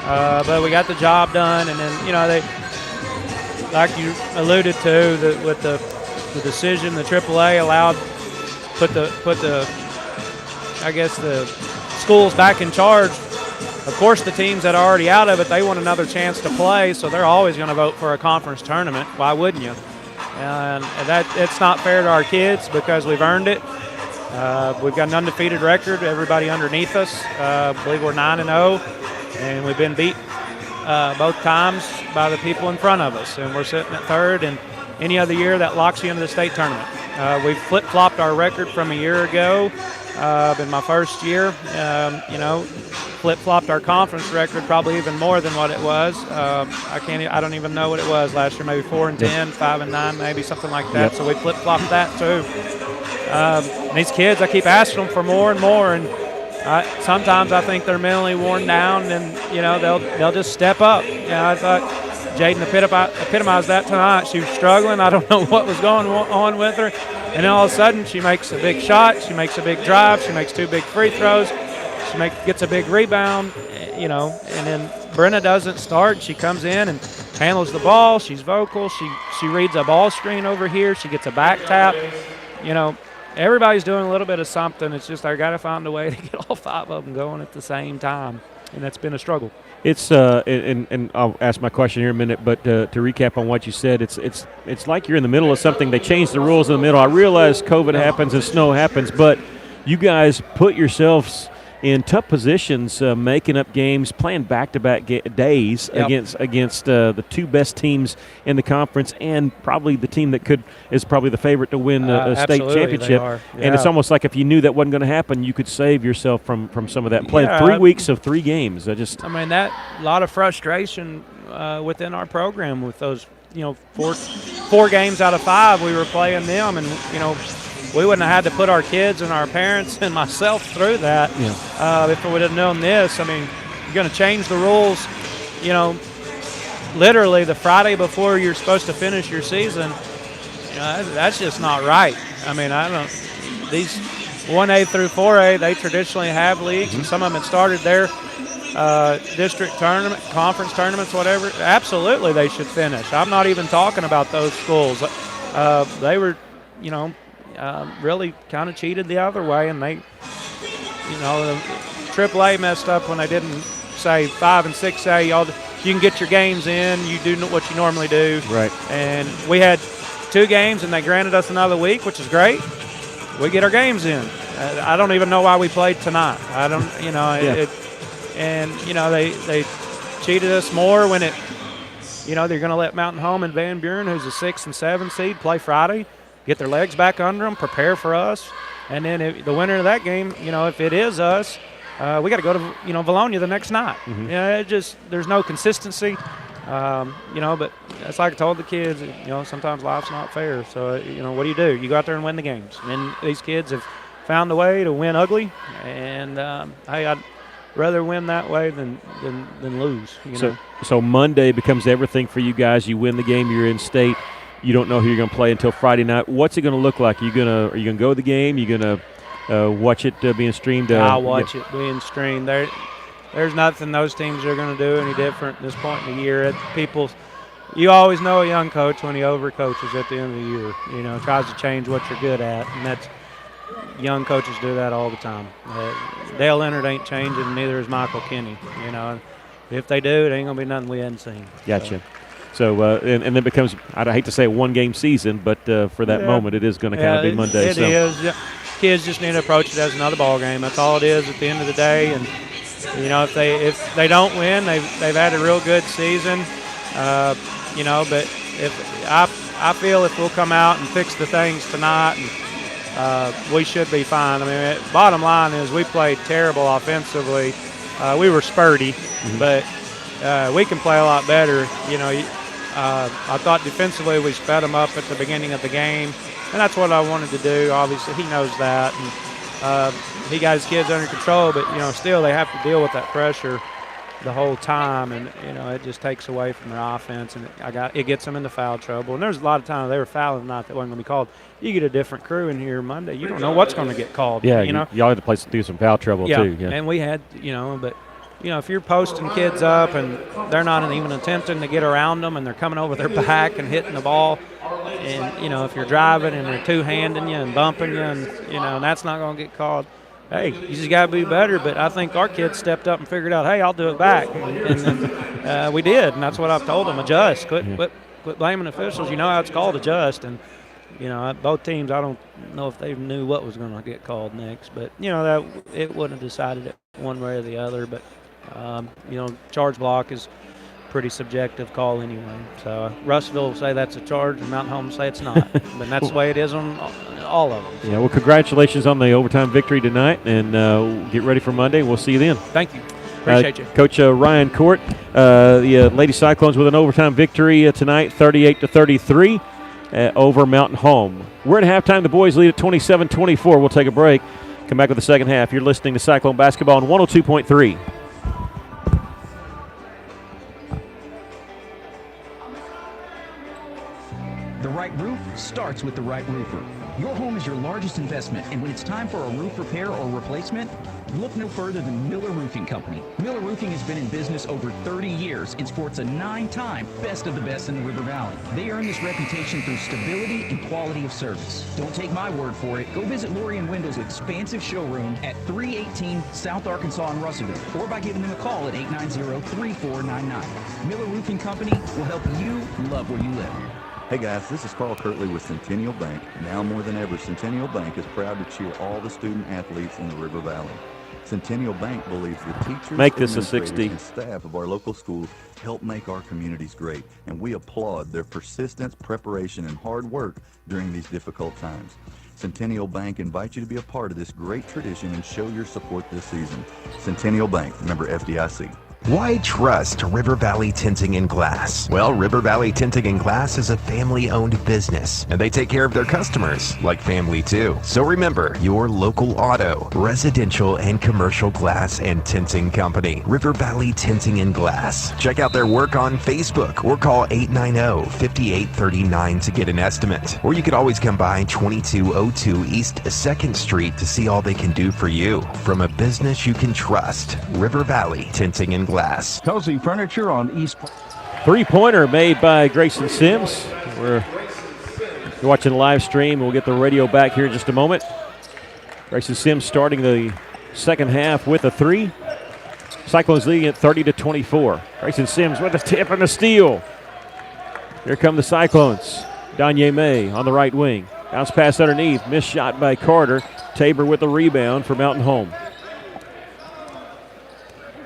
but we got the job done, and then they. Like you alluded to, with the decision, the AAA allowed put the schools back in charge. Of course, the teams that are already out of it, they want another chance to play, so they're always going to vote for a conference tournament. Why wouldn't you? And it's not fair to our kids because we've earned it. We've got an undefeated record. Everybody underneath us, I believe we're 9-0, and we've been beat both times by the people in front of us, and we're sitting at third, and any other year that locks you into the state tournament. We've flip-flopped our record from a year ago. In my first year, flip-flopped our conference record probably even more than what it was. I don't even know what it was last year, maybe 4-10, 5-9, maybe something like that. Yep. So we flip-flopped that too. These kids, I keep asking them for more and more, and sometimes I think they're mentally worn down, and they'll just step up. I thought Jaden epitomized that tonight. She was struggling. I don't know what was going on with her, and then all of a sudden she makes a big shot. She makes a big drive. She makes 2 big free throws. She gets a big rebound. And then Brenna doesn't start. She comes in and handles the ball. She's vocal. She reads a ball screen over here. She gets a back tap. Everybody's doing a little bit of something. It's just I got to find a way to get all 5 of them going at the same time, and that's been a struggle. It's and I'll ask my question here in a minute, but to recap on what you said, it's like you're in the middle of something. They changed the rules in the middle. I realize COVID happens and snow happens, but you guys put yourselves in tough positions, making up games, playing back-to-back days against the two best teams in the conference, and probably the team that is probably the favorite to win a state championship. And it's almost like if you knew that wasn't going to happen, you could save yourself from some of that. Playing 3 weeks of 3 games. I mean, that a lot of frustration within our program with those, 4 games out of 5 we were playing them, and we wouldn't have had to put our kids and our parents and myself through that if we would have known this. I mean, you're going to change the rules, literally the Friday before you're supposed to finish your season. That's just not right. I mean, these 1A through 4A, they traditionally have leagues, and some of them had started their district tournament, conference tournaments, whatever. Absolutely, they should finish. I'm not even talking about those schools. They were, really kind of cheated the other way, and they, the AAA messed up when they didn't say 5 and 6A. You can get your games in. You do what you normally do. Right. And we had 2 games, and they granted us another week, which is great. We get our games in. I don't even know why we played tonight. I don't, they cheated us more when they're going to let Mountain Home and Van Buren, who's a 6 and 7 seed, play Friday, get their legs back under them, prepare for us, and then the winner of that game, if it is us, we got to go to Valonia the next night. Mm-hmm. There's no consistency, but it's like I told the kids, sometimes life's not fair. So what do? You go out there and win the games. And these kids have found a way to win ugly, and hey, I'd rather win that way than lose. So Monday becomes everything for you guys. You win the game, you're in state. You don't know who you're going to play until Friday night. What's it going to look like? Are you going to go to the game? You're going to watch it being streamed? I'll watch it being streamed. There's nothing those teams are going to do any different at this point in the year. You always know a young coach when he overcoaches at the end of the year. Tries to change what you're good at, and that's young coaches do that all the time. Dale Leonard ain't changing, and neither is Michael Kinney. If they do, it ain't going to be nothing we hadn't seen. Gotcha. So, and it becomes, I hate to say a one-game season, but for that moment, it is going to kind of be Monday. It is. Yeah. Kids just need to approach it as another ball game. That's all it is at the end of the day. And if they don't win, they've had a real good season. But if I feel if we'll come out and fix the things tonight, and we should be fine. I mean, bottom line is we played terrible offensively. We were spurty, but we can play a lot better. I thought defensively we sped them up at the beginning of the game, and that's what I wanted to do. Obviously, he knows that, and he got his kids under control. But still they have to deal with that pressure the whole time, and it just takes away from their offense, and it gets them into foul trouble. And there's a lot of times they were fouling tonight that wasn't going to be called. You get a different crew in here Monday, you don't know what's going to get called. Yeah, y'all had to play through some foul trouble too. Yeah, and we had, but. If you're posting kids up and they're not even attempting to get around them and they're coming over their back and hitting the ball, and, if you're driving and they're two-handing you and bumping you and that's not going to get called, hey, you just got to be better. But I think our kids stepped up and figured out, hey, I'll do it back. And we did, and that's what I've told them, adjust. Quit blaming officials. You know how it's called, adjust. And, both teams, I don't know if they knew what was going to get called next. But, that it wouldn't have decided it one way or the other. But, charge block is pretty subjective call anyway. So Russellville will say that's a charge, and Mountain Home will say it's not. But that's the way it is on all of them. Yeah, well, congratulations on the overtime victory tonight, and get ready for Monday. We'll see you then. Thank you. Appreciate you. Coach Ryan Court, the Lady Cyclones with an overtime victory tonight, 38-33 over Mountain Home. We're at halftime. The boys lead at 27-24. We'll take a break. Come back with the second half. You're listening to Cyclone Basketball on 102.3. The right roof starts with the right roofer. Your home is your largest investment, and when it's time for a roof repair or replacement, look no further than Miller Roofing Company. Miller Roofing has been in business over 30 years and sports a 9-time Best of the Best in the River Valley. They earn this reputation through stability and quality of service. Don't take my word for it. Go visit Lori and Wendell's expansive showroom at 318 South Arkansas in Russellville, or by giving them a call at 890-3499. Miller Roofing Company will help you love where you live. Hey guys, this is Carl Kirtley with Centennial Bank. Now more than ever, Centennial Bank is proud to cheer all the student athletes in the River Valley. Centennial Bank believes the teachers, Make this a administrators, 60. and staff of our local schools help make our communities great, and we applaud their persistence, preparation, and hard work during these difficult times. Centennial Bank invites you to be a part of this great tradition and show your support this season. Centennial Bank, member FDIC. Why trust River Valley Tinting and Glass? Well, River Valley Tinting and Glass is a family-owned business, and they take care of their customers like family too. So remember, your local auto, residential, and commercial glass and tinting company, River Valley Tinting and Glass. Check out their work on Facebook or call 890-5839 to get an estimate. Or you could always come by 2202 East 2nd Street to see all they can do for you. From a business you can trust, River Valley Tinting and Glass. Cozy Furniture on East. Three-pointer made by Grayson Sims. We're watching the live stream. We'll get the radio back here in just a moment. Grayson Sims starting the second half with a three. Cyclones leading at 30-24. Grayson Sims with a tip and a steal. Here come the Cyclones. Danye May on the right wing. Bounce pass underneath. Missed shot by Carter. Tabor with the rebound for Mountain Home.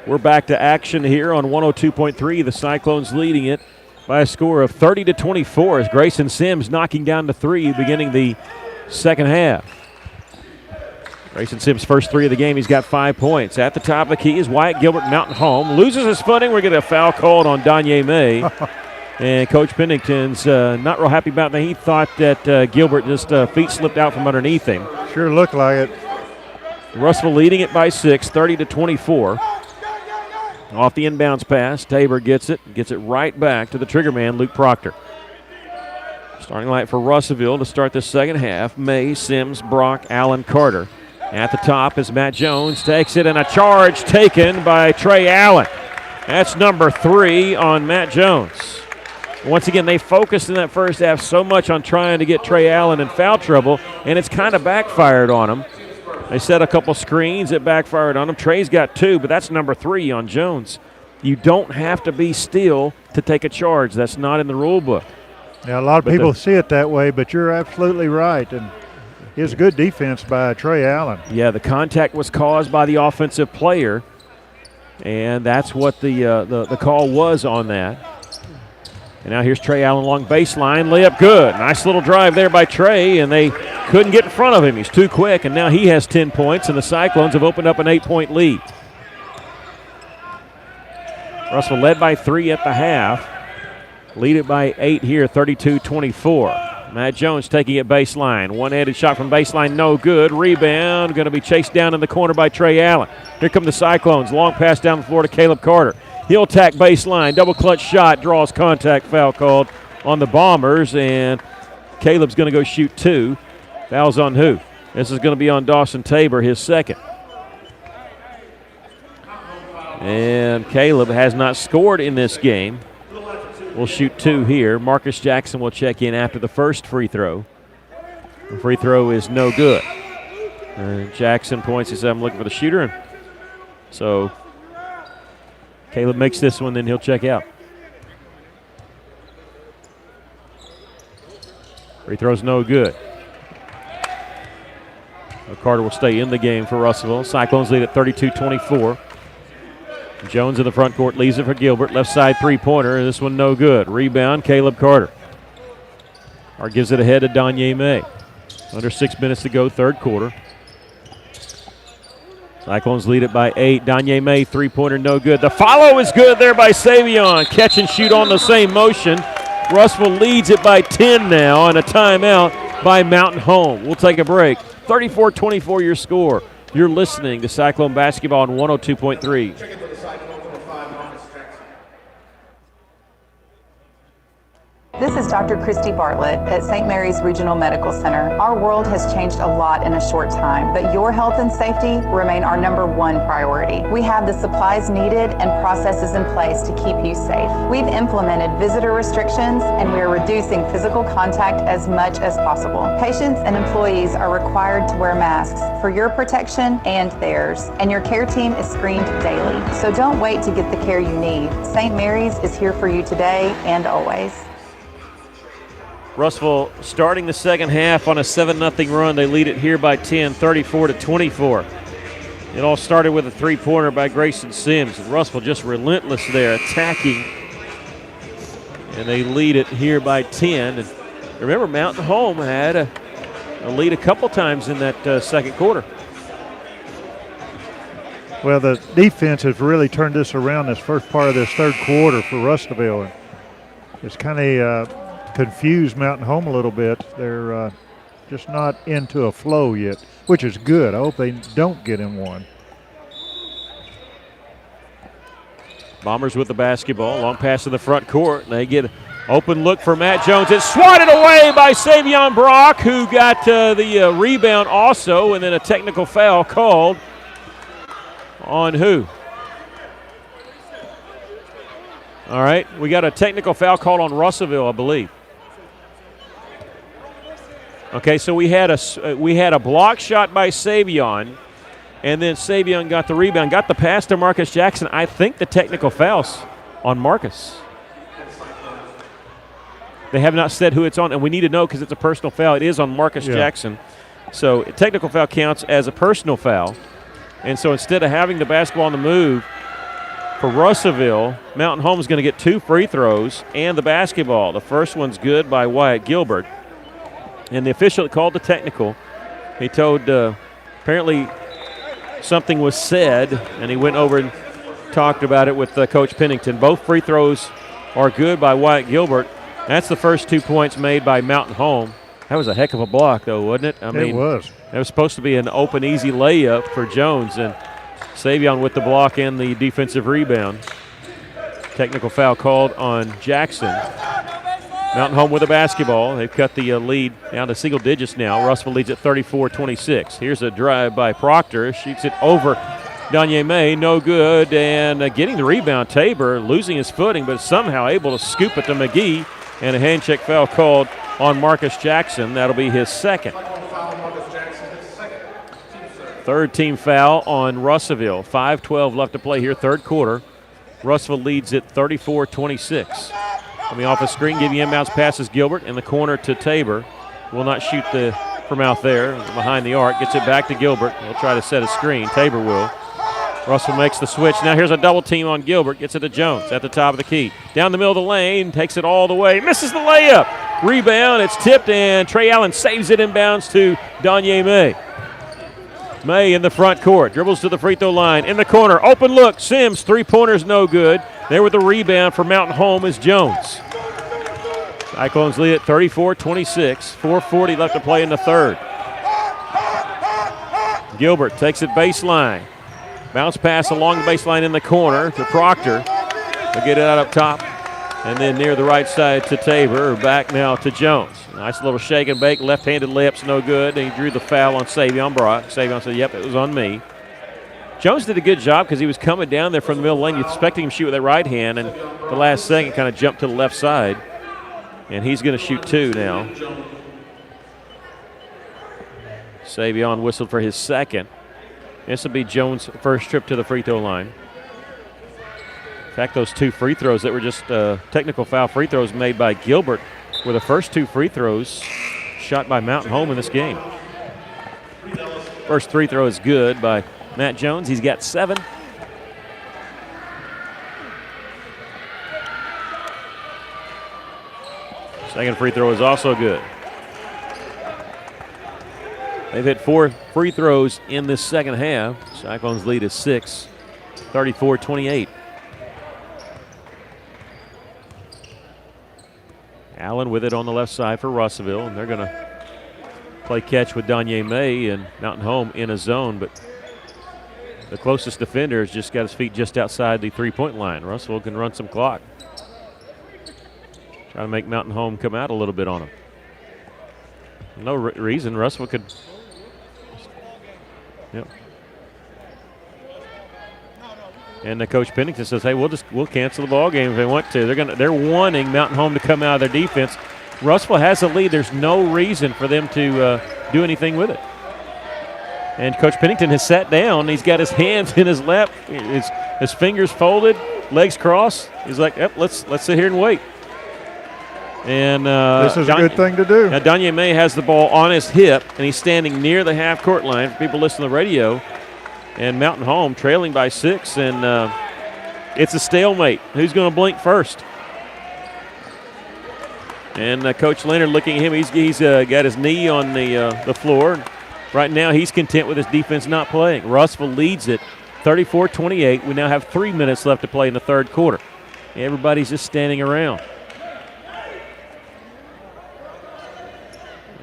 We're back to action here on 102.3. The Cyclones leading it by a score of 30-24 as Grayson Sims knocking down the three beginning the second half. Grayson Sims' first three of the game. He's got 5 points. At the top of the key is Wyatt Gilbert, Mountain Home. Loses his footing. We're getting a foul called on Danye May. And Coach Pennington's not real happy about that. He thought that Gilbert just feet slipped out from underneath him. Sure looked like it. Russell leading it by 6, 30-24. Off the inbounds pass, Tabor gets it right back to the trigger man, Luke Proctor. Starting light for Russellville to start the second half. May, Sims, Brock, Allen, Carter. At the top is Matt Jones, takes it, and a charge taken by Trey Allen. That's number 3 on Matt Jones. Once again, they focused in that first half so much on trying to get Trey Allen in foul trouble, and it's kind of backfired on him. They set a couple screens that backfired on him. Trey's got 2, but that's number 3 on Jones. You don't have to be still to take a charge. That's not in the rule book. Yeah, a lot of people see it that way, but you're absolutely right. And it's good defense by Trey Allen. Yeah, the contact was caused by the offensive player, and that's what the call was on that. And now here's Trey Allen along baseline. Layup good. Nice little drive there by Trey, and they couldn't get in front of him. He's too quick, and now he has 10 points, and the Cyclones have opened up an 8-point lead. Russell led by 3 at the half. Lead it by 8 here, 32-24. Matt Jones taking it baseline. One-handed shot from baseline, no good. Rebound, going to be chased down in the corner by Trey Allen. Here come the Cyclones. Long pass down the floor to Caleb Carter. He'll attack baseline. Double clutch shot, draws contact, foul called on the Bombers, and Caleb's going to go shoot 2. Foul's on who? This is going to be on Dawson Tabor, his second. And Caleb has not scored in this game. We'll shoot 2 here. Marcus Jackson will check in after the first free throw. The free throw is no good. Jackson points, he said, I'm looking for the shooter. And so Caleb makes this one, then he'll check out. Free throw's no good. Carter will stay in the game for Russellville. Cyclones lead at 32-24. Jones in the front court leaves it for Gilbert. Left side three-pointer. This one no good. Rebound, Caleb Carter. Or gives it ahead to Danye May. Under 6 minutes to go, third quarter. Cyclones lead it by 8. Danye May, three-pointer, no good. The follow is good there by Savion. Catch and shoot on the same motion. Russell leads it by 10 now, and a timeout by Mountain Home. We'll take a break. 34-24 your score. You're listening to Cyclone Basketball on 102.3. This is Dr. Christy Bartlett at St. Mary's Regional Medical Center. Our world has changed a lot in a short time, but your health and safety remain our #1 priority. We have the supplies needed and processes in place to keep you safe. We've implemented visitor restrictions and we are reducing physical contact as much as possible. Patients and employees are required to wear masks for your protection and theirs, and your care team is screened daily. So don't wait to get the care you need. St. Mary's is here for you today and always. Russellville starting the second half on a 7-0 run. They lead it here by 10, 34-24. It all started with a three-pointer by Grayson Sims, and Russell just relentless there, attacking. And they lead it here by 10. And remember, Mountain Home had a lead a couple times in that second quarter. Well, the defense has really turned this around this first part of this third quarter for Russellville. And it's kind of confused Mountain Home a little bit. They're just not into a flow yet, which is good. I hope they don't get in one. Bombers with the basketball. Long pass to the front court. They get an open look for Matt Jones. It's swatted away by Savion Brock, who got the rebound also, and then a technical foul called on who? All right, we got a technical foul called on Russellville, I believe. Okay, so we had a block shot by Savion, and then Savion got the rebound, got the pass to Marcus Jackson. I think the technical foul's on Marcus. They have not said who it's on, and we need to know because it's a personal foul. It is on Marcus Jackson. So a technical foul counts as a personal foul. And so instead of having the basketball on the move for Russellville, Mountain Home is going to get 2 free throws and the basketball. The first one's good by Wyatt Gilbert. And the official that called the technical, he told apparently something was said, and he went over and talked about it with Coach Pennington. Both free throws are good by Wyatt Gilbert. That's the first 2 points made by Mountain Home. That was a heck of a block, though, wasn't it? I mean, it was. That was supposed to be an open, easy layup for Jones, and Savion with the block and the defensive rebound. Technical foul called on Jackson. Mountain Home with the basketball. They've cut the lead down to single digits now. Russellville leads at 34-26. Here's a drive by Proctor. Shoots it over Danye May. No good. And getting the rebound, Tabor losing his footing, but somehow able to scoop it to McGee. And a hand check foul called on Marcus Jackson. That'll be his second. Third team foul on Russellville. 5:12 left to play here, third quarter. Russellville leads it 34-26. Coming off a screen, giving inbounds passes Gilbert in the corner to Tabor. Will not shoot from out there, behind the arc. Gets it back to Gilbert. He'll try to set a screen. Tabor will. Russell makes the switch. Now here's a double team on Gilbert. Gets it to Jones at the top of the key. Down the middle of the lane. Takes it all the way. Misses the layup. Rebound. It's tipped, and Trey Allen saves it inbounds to Danye May. May in the front court. Dribbles to the free throw line. In the corner. Open look. Sims. Three-pointer's no good. There with the rebound for Mountain Home is Jones. Cyclones lead at 34-26. 4:40 left to play in the third. Gilbert takes it baseline. Bounce pass along the baseline in the corner to Proctor. They'll get it out up top. And then near the right side to Tabor. Back now to Jones. Nice little shake and bake. Left-handed layup's no good. And he drew the foul on Savion Brock. Savion said, yep, it was on me. Jones did a good job because he was coming down there from the middle of the lane. You're expecting him to shoot with that right hand. And the last second kind of jumped to the left side. And he's going to shoot 2 now. Savion whistled for his second. This will be Jones' first trip to the free throw line. In fact, those 2 free throws that were just technical foul free throws made by Gilbert were the first 2 free throws shot by Mountain Home in this game. First free throw is good by Matt Jones. He's got 7. Second free throw is also good. They've hit 4 free throws in this second half. Cyclones lead is 6, 34-28. Allen with it on the left side for Russellville, and they're going to play catch with Danye May and Mountain Home in a zone, but the closest defender has just got his feet just outside the three-point line. Russellville can run some clock. Try to make Mountain Home come out a little bit on him. No reason Russellville could. Yep. And the Coach Pennington says, "Hey, we'll cancel the ball game if they want to." They're wanting Mountain Home to come out of their defense. Russellville has the lead. There's no reason for them to do anything with it. And Coach Pennington has sat down. He's got his hands in his lap, his fingers folded, legs crossed. He's like, "Yep, let's sit here and wait." And this is a good thing to do. Now Danye May has the ball on his hip, and he's standing near the half-court line. For people listening to the radio, And Mountain Home trailing by 6, and it's a stalemate. Who's going to blink first? And Coach Leonard looking at him. He's got his knee on the floor. Right now he's content with his defense not playing. Russellville leads it 34-28. We now have 3 minutes left to play in the third quarter. Everybody's just standing around.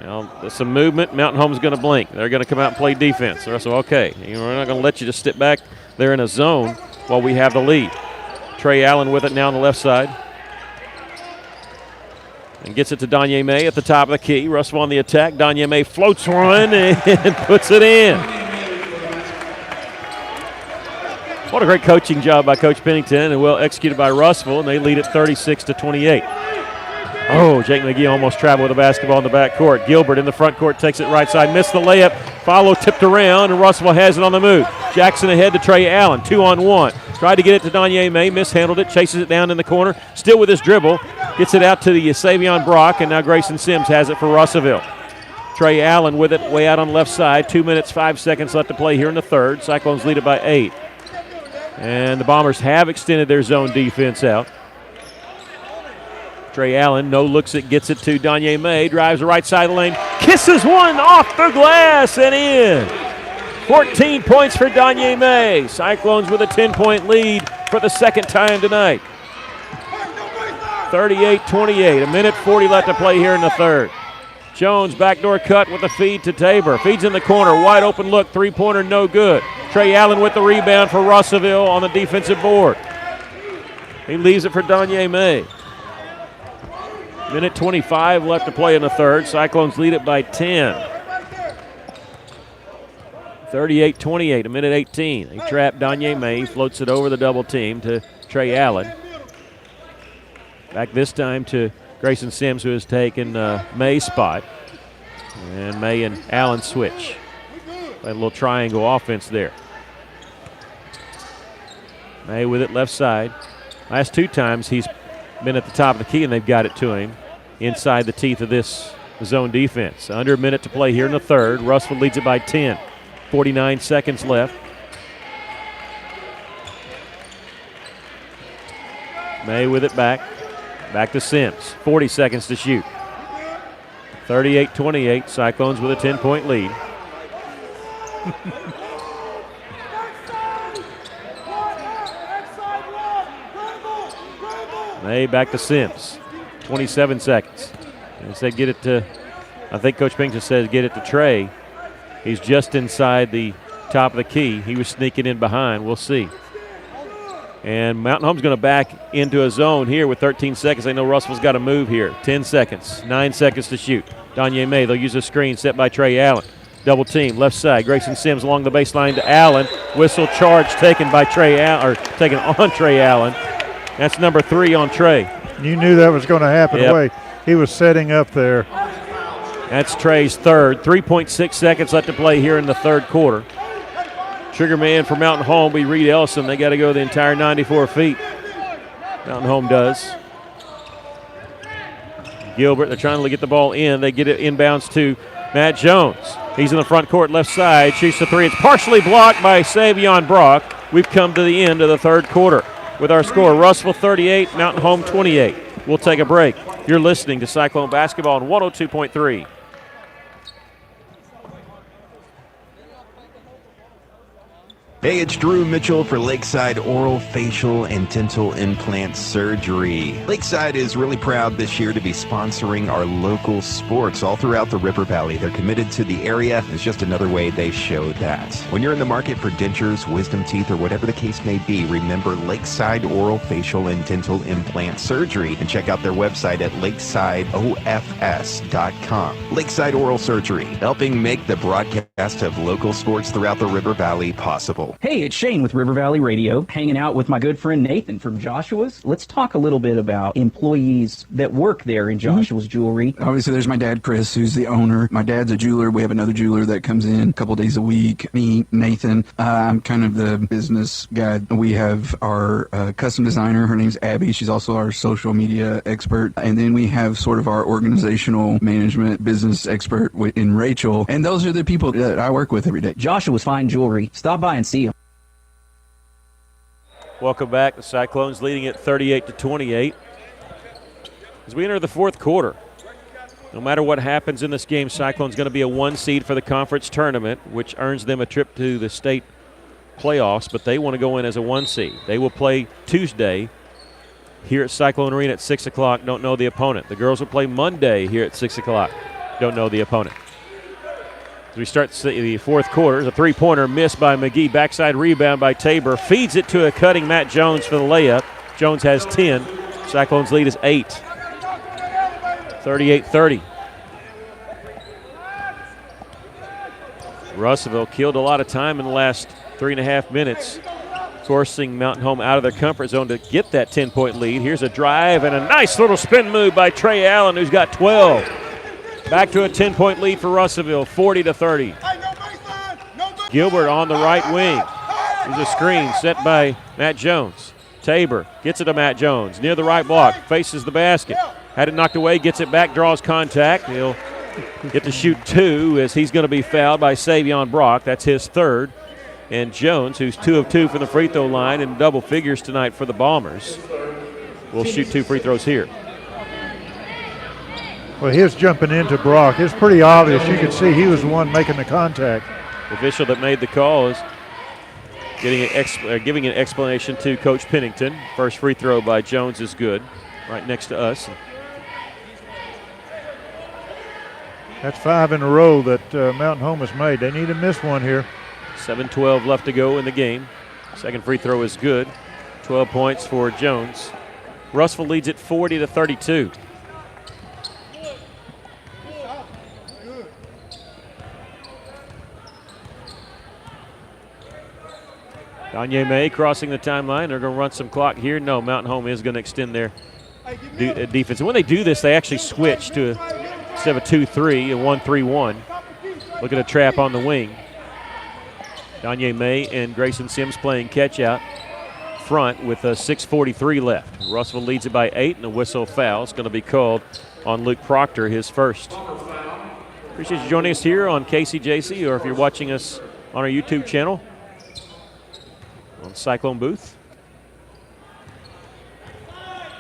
Now, there's some movement. Mountain Home's going to blink. They're going to come out and play defense. Russell, okay. We're not going to let you just sit back there in a zone while we have the lead. Trey Allen with it now on the left side. And gets it to Danye May at the top of the key. Russell on the attack. Danye May floats one and puts it in. What a great coaching job by Coach Pennington and well executed by Russellville, and they lead it 36-28. Oh, Jake McGee almost traveled with the basketball in the back court. Gilbert in the front court takes it right side, missed the layup. Follow tipped around, and Russellville has it on the move. Jackson ahead to Trey Allen, 2-on-1. Tried to get it to Danye May, mishandled it, chases it down in the corner, still with his dribble. Gets it out to the Savion Brock, and now Grayson Sims has it for Russellville. Trey Allen with it way out on the left side. 2 minutes, 5 seconds left to play here in the third. Cyclones lead it by 8. And the Bombers have extended their zone defense out. Trey Allen, no looks it, gets it to Danye May, drives the right side of the lane, kisses one off the glass and in. 14 points for Danye May. Cyclones with a 10-point lead for the second time tonight. 38-28, a minute 40 left to play here in the third. Jones, backdoor cut with the feed to Tabor. Feeds in the corner, wide open look, three-pointer, no good. Trey Allen with the rebound for Russellville on the defensive board. He leaves it for Danye May. Minute 25 left to play in the third. Cyclones lead it by 10. 38-28, a minute 18. They trap Danye May, floats it over the double team to Trey Allen. Back this time to Grayson Sims, who has taken May's spot. And May and Allen switch. Play a little triangle offense there. May with it left side. Last 2 times he's been at the top of the key and they've got it to him inside the teeth of this zone defense. Under a minute to play here in the third. Russellville leads it by 10. 49 seconds left. May with it back. Back to Sims. 40 seconds to shoot. 38-28. Cyclones with a 10-point lead. May back to Sims. 27 seconds. And they said get it to, I think Coach Pennington says get it to Trey. He's just inside the top of the key. He was sneaking in behind. We'll see. And Mountain Home's going to back into a zone here with 13 seconds. They know Russellville's got to move here. 10 seconds. 9 seconds to shoot. Danye May, they'll use a screen set by Trey Allen. Double team, left side. Grayson Sims along the baseline to Allen. Whistle charge taken by Trey Allen, or taken on Trey Allen. That's number 3 on Trey. You knew that was going to happen the way he was setting up there. That's Trey's third. 3.6 seconds left to play here in the third quarter. Trigger man for Mountain Home will be Reed Ellison. They got to go the entire 94 feet. Mountain Home does. Gilbert, they're trying to get the ball in. They get it inbounds to Matt Jones. He's in the front court, left side, shoots the 3. It's partially blocked by Savion Brock. We've come to the end of the third quarter with our score, Russellville 38, Mountain Home 28. We'll take a break. You're listening to Cyclone Basketball on 102.3. Hey, it's Drew Mitchell for Lakeside Oral, Facial, and Dental Implant Surgery. Lakeside is really proud this year to be sponsoring our local sports all throughout the River Valley. They're committed to the area. It's just another way they show that. When you're in the market for dentures, wisdom teeth, or whatever the case may be, remember Lakeside Oral, Facial, and Dental Implant Surgery, and check out their website at lakesideofs.com. Lakeside Oral Surgery, helping make the broadcast of local sports throughout the River Valley possible. Hey, it's Shane with River Valley Radio, hanging out with my good friend Nathan from Joshua's. Let's talk a little bit about employees that work there in Joshua's Jewelry. Obviously, there's my dad, Chris, who's the owner. My dad's a jeweler. We have another jeweler that comes in a couple days a week. Me, Nathan, I'm kind of the business guy. We have our custom designer. Her name's Abby. She's also our social media expert. And then we have sort of our organizational management business expert in Rachel. And those are the people that I work with every day. Joshua's Fine Jewelry. Stop by and see them. Welcome back. The Cyclones leading at 38-28. As we enter the fourth quarter, no matter what happens in this game, Cyclones going to be a 1 seed for the conference tournament, which earns them a trip to the state playoffs, but they want to go in as a 1 seed. They will play Tuesday here at Cyclone Arena at 6 o'clock. Don't know the opponent. The girls will play Monday here at 6 o'clock. Don't know the opponent. As we start the fourth quarter, a three-pointer missed by McGee. Backside rebound by Tabor. Feeds it to a cutting Matt Jones for the layup. Jones has 10. Cyclones lead is 8. 38-30. Russellville killed a lot of time in the last 3.5 minutes, forcing Mountain Home out of their comfort zone to get that 10-point lead. Here's a drive and a nice little spin move by Trey Allen, who's got 12. Back to a 10-point lead for Russellville, 40-30. Gilbert on the right wing. There's a screen set by Matt Jones. Tabor gets it to Matt Jones near the right block, faces the basket. Had it knocked away, gets it back, draws contact. He'll get to shoot 2 as he's going to be fouled by Savion Brock. That's his 3rd. And Jones, who's 2 of 2 from the free throw line in double figures tonight for the Bombers, will shoot 2 free throws here. Well, his jumping into Brock, it's pretty obvious. You can see he was the one making the contact. The official that made the call is giving an explanation to Coach Pennington. First free throw by Jones is good, right next to us. That's 5 in a row that Mountain Home has made. They need to miss one here. 7:12 left to go in the game. Second free throw is good. 12 points for Jones. Russellville leads it 40-32. Danye May crossing the timeline. They're going to run some clock here. No, Mountain Home is going to extend their defense. And when they do this, they actually switch to instead of a 2-3, a 1-3-1. Look at a trap on the wing. Danye May and Grayson Sims playing catch out front with a 6:43 left. Russellville leads it by 8, and a whistle foul is going to be called on Luke Proctor, his first. Appreciate you joining us here on KCJC, or if you're watching us on our YouTube channel on Cyclone Booth.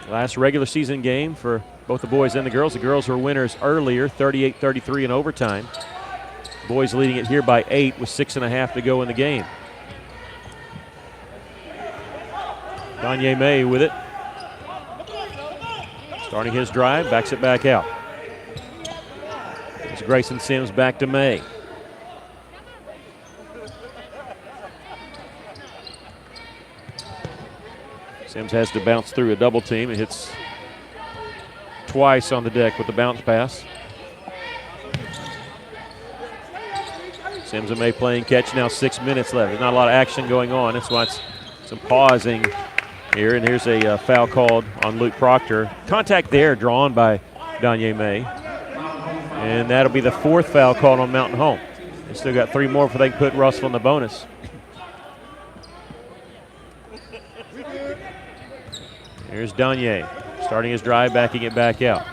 Last regular season game for both the boys and the girls. The girls were winners earlier, 38-33 in overtime. Boys leading it here by 8 with 6.5 to go in the game. Danye May with it. Starting his drive, backs it back out. It's Grayson Sims back to May. Sims has to bounce through a double team. It hits twice on the deck with the bounce pass. Sims and May playing catch now, 6 minutes left. There's not a lot of action going on. That's why it's some pausing here. And here's a foul called on Luke Proctor. Contact there drawn by Danye May. And that'll be the 4th foul called on Mountain Home. They still got 3 more before they can put Russell in the bonus. Here's Danye starting his drive, backing it back out.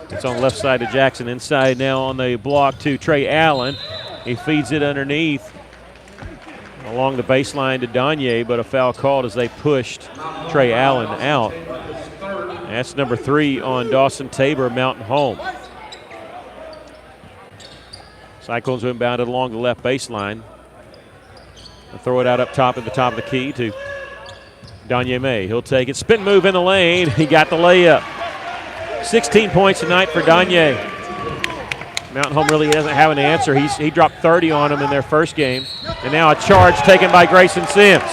It's on the left side to Jackson. Inside now on the block to Trey Allen. He feeds it underneath along the baseline to Danye, but a foul called as they pushed Trey Allen out. That's number 3 on Dawson Tabor, Mountain Home. Cyclones have inbounded along the left baseline. They'll throw it out up top at the top of the key to Danye May. He'll take it. Spin move in the lane. He got the layup. 16 points tonight for Danye. Mountain Home really doesn't have an answer. He dropped 30 on them in their first game. And now a charge taken by Grayson Sims.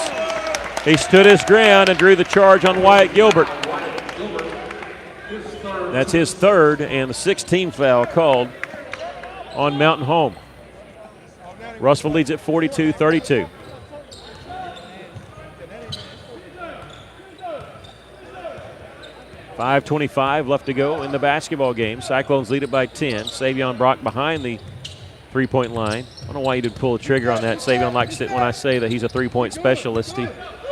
He stood his ground and drew the charge on Wyatt Gilbert. That's his 3rd and the 16th foul called on Mountain Home. Russellville leads at 42-32. .5:25 left to go in the basketball game. Cyclones lead it by 10. Savion Brock behind the three-point line. I don't know why he didn't pull the trigger on that. Savion likes it when I say that he's a three-point specialist. He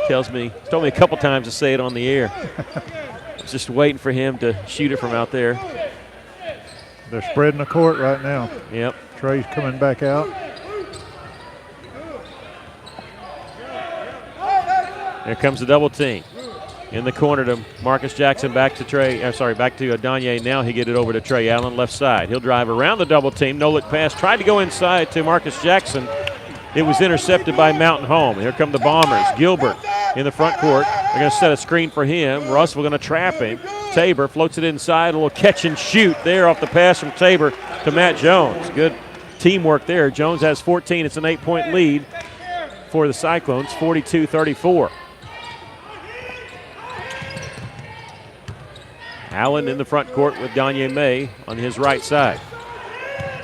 told me a couple times to say it on the air. I was just waiting for him to shoot it from out there. They're spreading the court right now. Yep. Trey's coming back out. Here comes the double team. In the corner to Marcus Jackson, back to Adanye. Now he get it over to Trey Allen, left side. He'll drive around the double team. No look pass. Tried to go inside to Marcus Jackson. It was intercepted by Mountain Home. Here come the Bombers. Gilbert in the front court. They're going to set a screen for him. Russell going to trap him. Tabor floats it inside. A little catch and shoot there off the pass from Tabor to Matt Jones. Good teamwork there. Jones has 14. It's an 8-point lead for the Cyclones, 42-34. Allen in the front court with Danye May on his right side.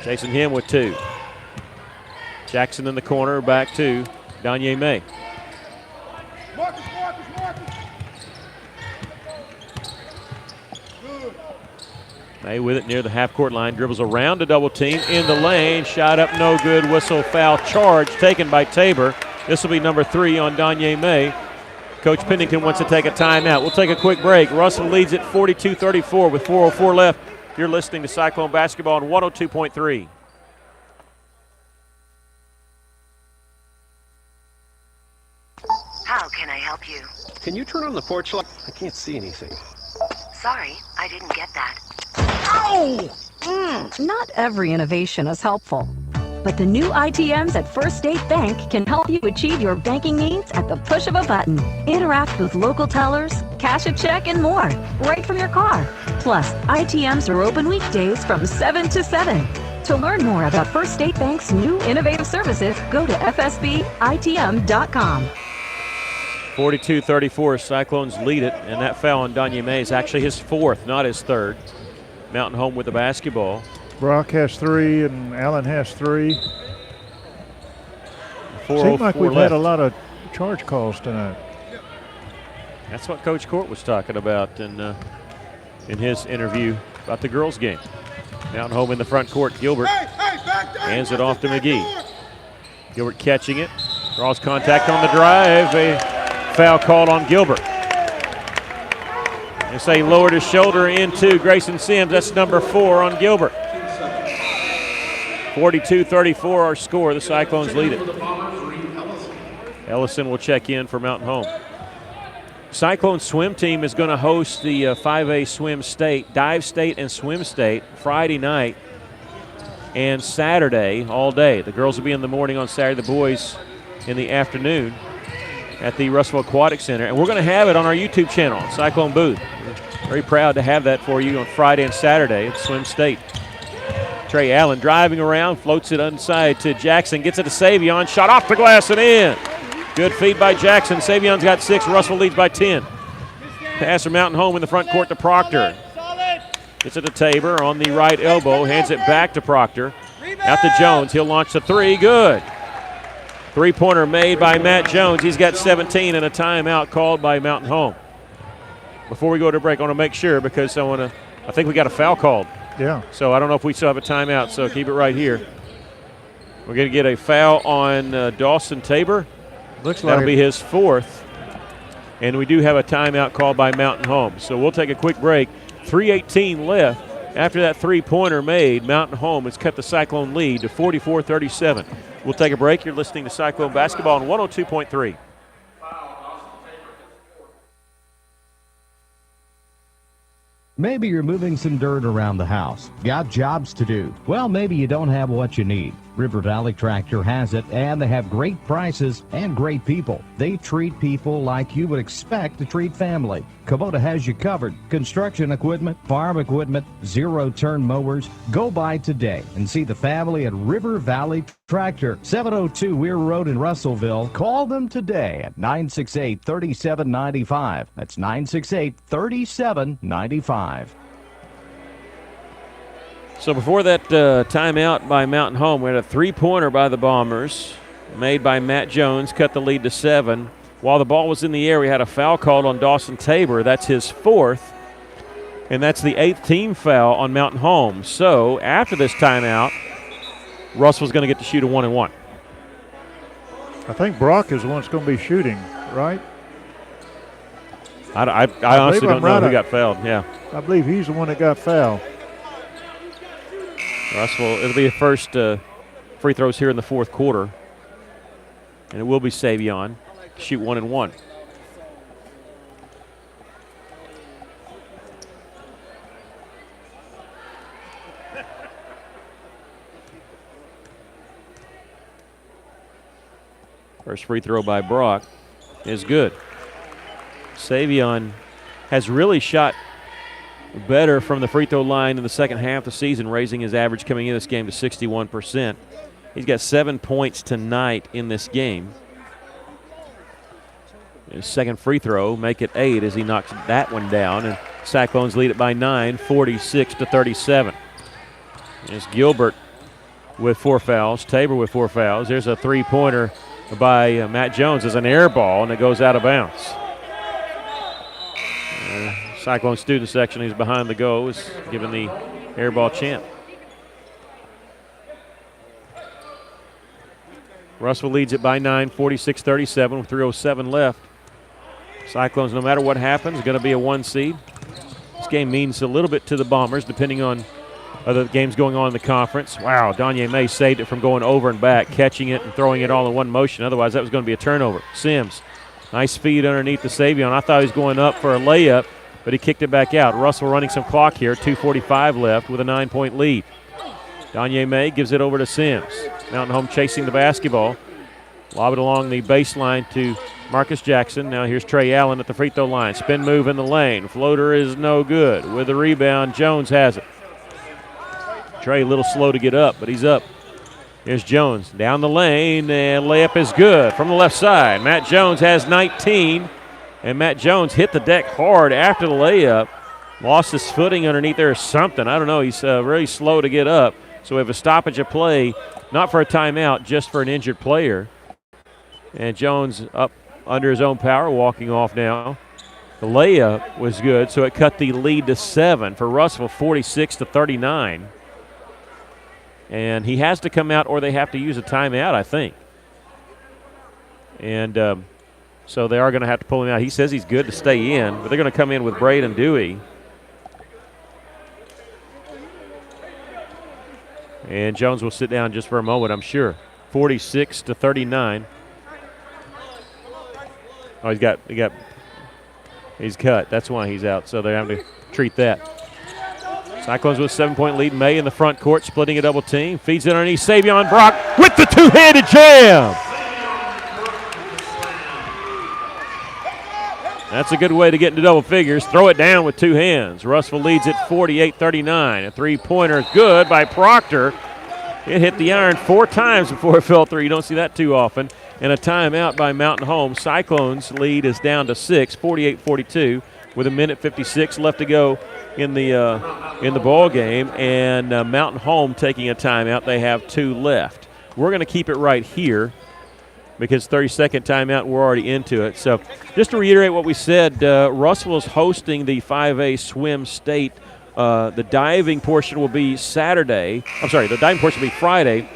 Chasing him with 2. Jackson in the corner, back to Danye May. May with it near the half-court line, dribbles around a double team in the lane, shot up no good, whistle, foul, charge taken by Tabor. This will be number 3 on Danye May. Coach Pennington wants to take a timeout. We'll take a quick break. Russell leads it 42-34 with 4:04 left. You're listening to Cyclone Basketball on 102.3. How can I help you? Can you turn on the porch light? I can't see anything. Sorry, I didn't get that. Ow! Not every innovation is helpful, but the new ITMs at First State Bank can help you achieve your banking needs at the push of a button. Interact with local tellers, cash a check, and more, right from your car. Plus, ITMs are open weekdays from 7 to 7. To learn more about First State Bank's new innovative services, go to fsbitm.com. 42-34, Cyclones lead it, and that foul on Danye May is actually his 4th, not his 3rd. Mountain Home with the basketball. Brock has 3 and Allen has 3. Seems like we've had a lot of charge calls tonight. That's what Coach Court was talking about in his interview about the girls' game. Mountain Home in the front court. Gilbert hands it off to McGee. Gilbert catching it. Draws contact on the drive. A foul called on Gilbert. They say he lowered his shoulder into Grayson Sims. That's number 4 on Gilbert. 42-34 our score. The Cyclones lead it. Ellison will check in for Mountain Home. Cyclone swim team is going to host the 5A swim state, dive state and swim state Friday night and Saturday all day. The girls will be in the morning on Saturday, the boys in the afternoon at the Russellville Aquatic Center. And we're going to have it on our YouTube channel, Cyclone Booth. We're very proud to have that for you on Friday and Saturday at Swim State. Trey Allen driving around, floats it inside to Jackson, gets it to Savion, shot off the glass and in. Good feed by Jackson. Savion's got 6, Russell leads by 10. Pass from Mountain Home in the front court to Proctor. Gets it to Tabor on the right elbow, hands it back to Proctor. Out to Jones, he'll launch the 3, good. 3-pointer made by Matt Jones. He's got 17 and a timeout called by Mountain Home. Before we go to break, I want to make sure because I think we got a foul called. Yeah. So I don't know if we still have a timeout, so keep it right here. We're going to get a foul on Dawson Tabor. Looks That'll like be his 4th. And we do have a timeout called by Mountain Home. So we'll take a quick break. 3:18 left. After that 3-pointer made, Mountain Home has cut the Cyclone lead to 44-37. We'll take a break. You're listening to Cyclone Basketball on 102.3. Maybe you're moving some dirt around the house. Got jobs to do. Well, maybe you don't have what you need. River Valley Tractor has it, and they have great prices and great people. They treat people like you would expect to treat family. Kubota has you covered. Construction equipment, farm equipment, zero-turn mowers. Go by today and see the family at River Valley Tractor, 702 Weir Road in Russellville. Call them today at 968-3795. That's 968-3795. So before that timeout by Mountain Home, we had a 3-pointer by the Bombers made by Matt Jones, cut the lead to 7. While the ball was in the air, we had a foul called on Dawson Tabor. That's his 4th, and that's the 8th team foul on Mountain Home. So after this timeout, Russell's going to get to shoot a 1-and-1. I think Brock is the one that's going to be shooting, right? I honestly don't know who got fouled. Yeah, I believe he's the one that got fouled. Russell, it'll be the first free throws here in the 4th quarter. And it will be Savion. Shoot 1-and-1. First free throw by Brock is good. Savion has really shot better from the free throw line in the second half of the season, raising his average coming in this game to 61%. He's got 7 points tonight in this game. His second free throw, make it 8 as he knocks that one down. And Cyclones lead it by 9, 46-37. There's Gilbert with 4 fouls, Tabor with 4 fouls. There's a three-pointer by Matt Jones as an air ball, and it goes out of bounds. Cyclone student section who's behind the goal is given the air ball chant. Russell leads it by 9, 46-37 with 3:07 left. Cyclones, no matter what happens, are going to be a 1 seed. This game means a little bit to the Bombers, depending on other games going on in the conference. Wow, Danye May saved it from going over and back, catching it and throwing it all in one motion. Otherwise, that was going to be a turnover. Sims, nice feed underneath the Savion. I thought he was going up for a layup, but he kicked it back out. Russell running some clock here, 2:45 left with a 9-point lead. Danye May gives it over to Sims. Mountain Home chasing the basketball. Lob it along the baseline to Marcus Jackson. Now here's Trey Allen at the free throw line. Spin move in the lane. Floater is no good. With the rebound, Jones has it. Trey a little slow to get up, but he's up. Here's Jones down the lane, and layup is good from the left side. Matt Jones has 19, and Matt Jones hit the deck hard after the layup. Lost his footing underneath there or something. I don't know. He's really slow to get up. So we have a stoppage of play, not for a timeout, just for an injured player. And Jones up under his own power, walking off now. The layup was good, so it cut the lead to 7 for Russell, 46-39. And he has to come out or they have to use a timeout, I think. And so they are going to have to pull him out. He says he's good to stay in, but they're going to come in with Braden Dewey. And Jones will sit down just for a moment, I'm sure. 46-39. Oh, he's cut. That's why he's out. So they're having to treat that. Cyclones with a 7-point lead. May in the front court, splitting a double team. Feeds it underneath Savion Brock with the two-handed jam. That's a good way to get into double figures. Throw it down with 2 hands. Russell leads it 48-39. A three-pointer is good by Proctor. It hit the iron 4 times before it fell through. You don't see that too often. And a timeout by Mountain Home. Cyclones lead is down to 6, 48-42, with 1:56 left to go in the ball game. And Mountain Home taking a timeout. They have 2 left. We're going to keep it right here because 30-second timeout, we're already into it. So just to reiterate what we said, Russell is hosting the 5A swim state. The diving portion will be Saturday. The diving portion will be Friday.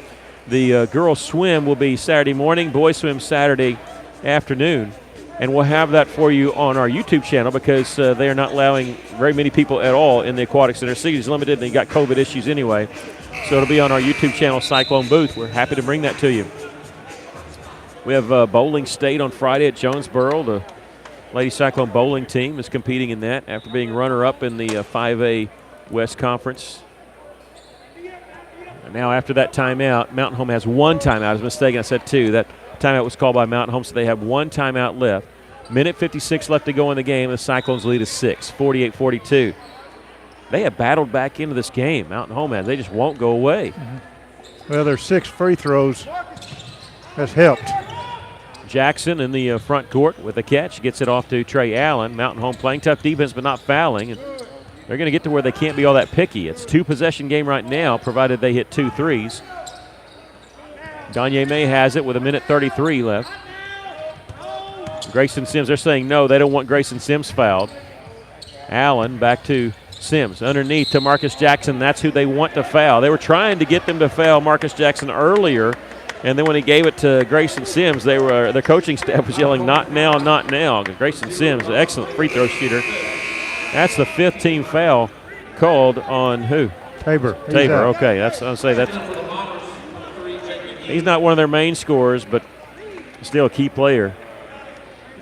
The girls swim will be Saturday morning, boys swim Saturday afternoon. And we'll have that for you on our YouTube channel because they are not allowing very many people at all in the aquatic center. Seating is limited, and they got COVID issues anyway. So it'll be on our YouTube channel, Cyclone Booth. We're happy to bring that to you. We have Bowling State on Friday at Jonesboro. The Lady Cyclone bowling team is competing in that after being runner-up in the 5A West Conference. And now after that timeout, Mountain Home has 1 timeout. I was mistaken, I said 2. That timeout was called by Mountain Home, so they have 1 timeout left. 1:56 left to go in the game. The Cyclones lead is 6, 48-42. They have battled back into this game. Mountain Home has. They just won't go away. Well, their 6 free throws has helped. Jackson in the front court with a catch. Gets it off to Trey Allen. Mountain Home playing tough defense but not fouling. And they're going to get to where they can't be all that picky. It's 2-possession game right now, provided they hit 2 threes. Danye May has it with 1:33 left. Grayson Sims, they're saying no, they don't want Grayson Sims fouled. Allen back to Sims. Underneath to Marcus Jackson. That's who they want to foul. They were trying to get them to foul Marcus Jackson earlier. And then when he gave it to Grayson Sims, their coaching staff was yelling, not now, not now. Grayson Sims, an excellent free throw shooter. That's the 5th team foul called on who? Tabor. Okay, he's not one of their main scorers, but still a key player.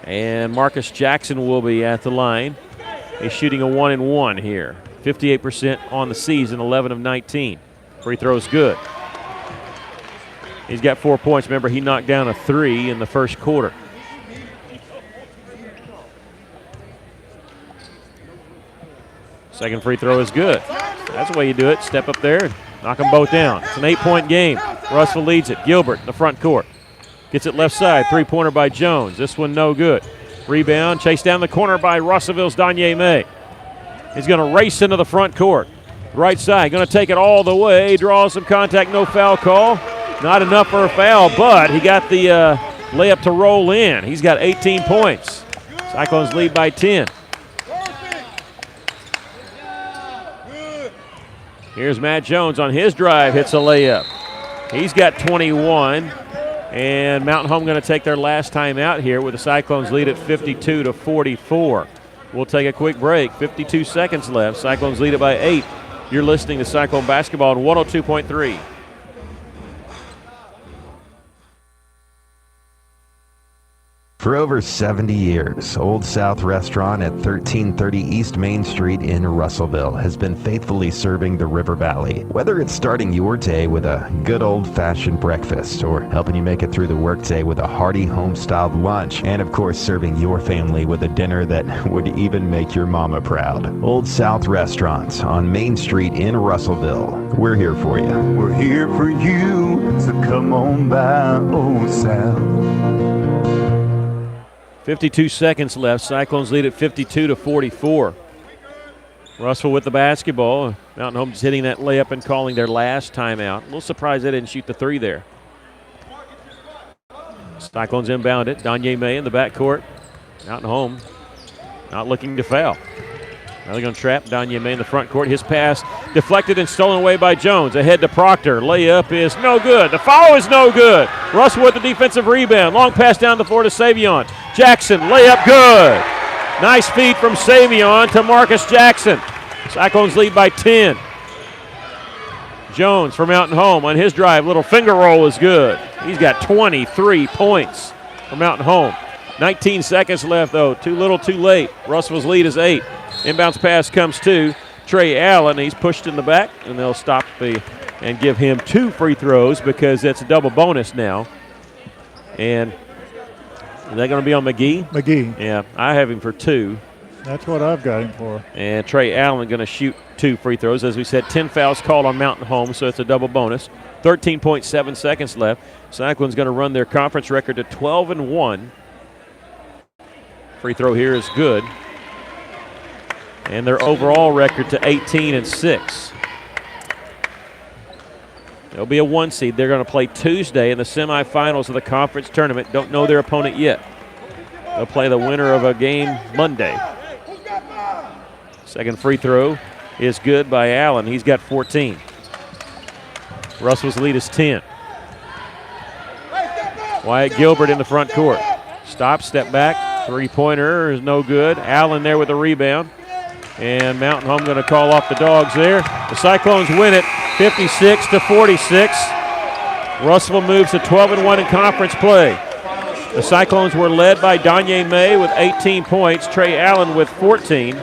And Marcus Jackson will be at the line. He's shooting a 1-and-1 here. 58% on the season, 11 of 19. Free throw's good. He's got 4 points. Remember, he knocked down a 3 in the first quarter. Second free throw is good. That's the way you do it. Step up there and knock them both down. It's an 8-point game. Russell leads it. Gilbert in the front court. Gets it left side. Three-pointer by Jones. This one no good. Rebound. Chased down the corner by Russellville's Danye May. He's going to race into the front court. Right side. Going to take it all the way. Draws some contact. No foul call. Not enough for a foul, but he got the layup to roll in. He's got 18 points. Cyclones lead by 10. Here's Matt Jones on his drive, hits a layup. He's got 21, and Mountain Home going to take their last time out here with the Cyclones lead at 52-44. We'll take a quick break. 52 seconds left. Cyclones lead it by 8. You're listening to Cyclone Basketball on 102.3. For over 70 years, Old South Restaurant at 1330 East Main Street in Russellville has been faithfully serving the River Valley. Whether it's starting your day with a good old-fashioned breakfast or helping you make it through the workday with a hearty home-styled lunch, and of course serving your family with a dinner that would even make your mama proud. Old South Restaurant on Main Street in Russellville. We're here for you. We're here for you, so come on by Old South. 52 seconds left. Cyclones lead at 52-44. Russell with the basketball. Mountain Home just hitting that layup and calling their last timeout. A little surprised they didn't shoot the 3 there. Cyclones inbound it. Danye May in the backcourt. Mountain Home not looking to foul. Now they're going to trap Danye May in the front court. His pass deflected and stolen away by Jones. Ahead to Proctor. Layup is no good. The foul is no good. Russell with the defensive rebound. Long pass down the floor to Savion. Jackson, layup good. Nice feed from Savion to Marcus Jackson. Cyclones lead by 10. Jones for Mountain Home on his drive. Little finger roll is good. He's got 23 points for Mountain Home. 19 seconds left, though. Too little, too late. Russell's lead is 8. Inbounds pass comes to Trey Allen. He's pushed in the back, and they'll stop and give him 2 free throws because it's a double bonus now. And is that going to be on McGee? McGee. Yeah, I have him for 2. That's what I've got him for. And Trey Allen going to shoot 2 free throws. As we said, 10 fouls called on Mountain Home, so it's a double bonus. 13.7 seconds left. Cyclone's going to run their conference record to 12-1. Free throw here is good. And their overall record to 18-6. They'll be a 1 seed. They're going to play Tuesday in the semifinals of the conference tournament. Don't know their opponent yet. They'll play the winner of a game Monday. Second free throw is good by Allen. He's got 14. Russell's lead is 10. Wyatt Gilbert in the front court. Stop, step back. Three-pointer is no good. Allen there with the rebound. And Mountain Home going to call off the Dogs there. The Cyclones win it 56-46. Russell moves to 12-1 in conference play. The Cyclones were led by Danye May with 18 points, Trey Allen with 14,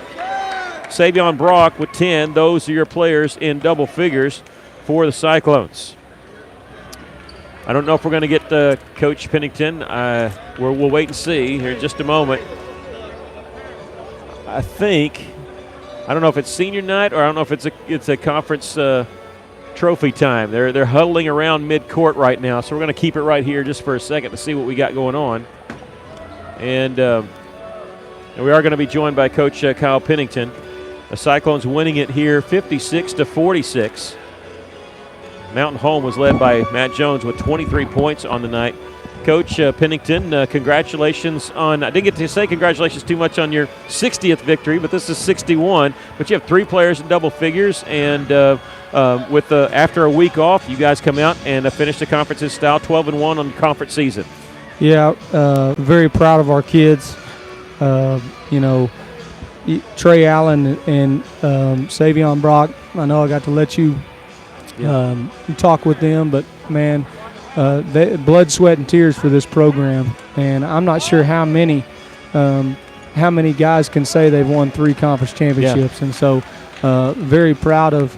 Savion Brock with 10. Those are your players in double figures for the Cyclones. I don't know if we're going to get Coach Pennington. We'll wait and see here in just a moment. I don't know if it's senior night or I don't know if it's a conference trophy time. They're huddling around mid-court right now, so we're going to keep it right here just for a second to see what we got going on. And we are going to be joined by Coach Kyle Pennington. The Cyclones winning it here 56-46. Mountain Home was led by Matt Jones with 23 points on the night. Coach Pennington, congratulations on, I didn't get to say congratulations too much on your 60th victory, but this is 61. But you have 3 players in double figures, and after a week off, you guys come out and finish the conference in style, 12-1 on the conference season. Yeah, very proud of our kids. Trey Allen and Savion Brock, I know I got to let you talk with them, but man, blood, sweat, and tears for this program, and I'm not sure how many guys can say they've won 3 conference championships, and so very proud of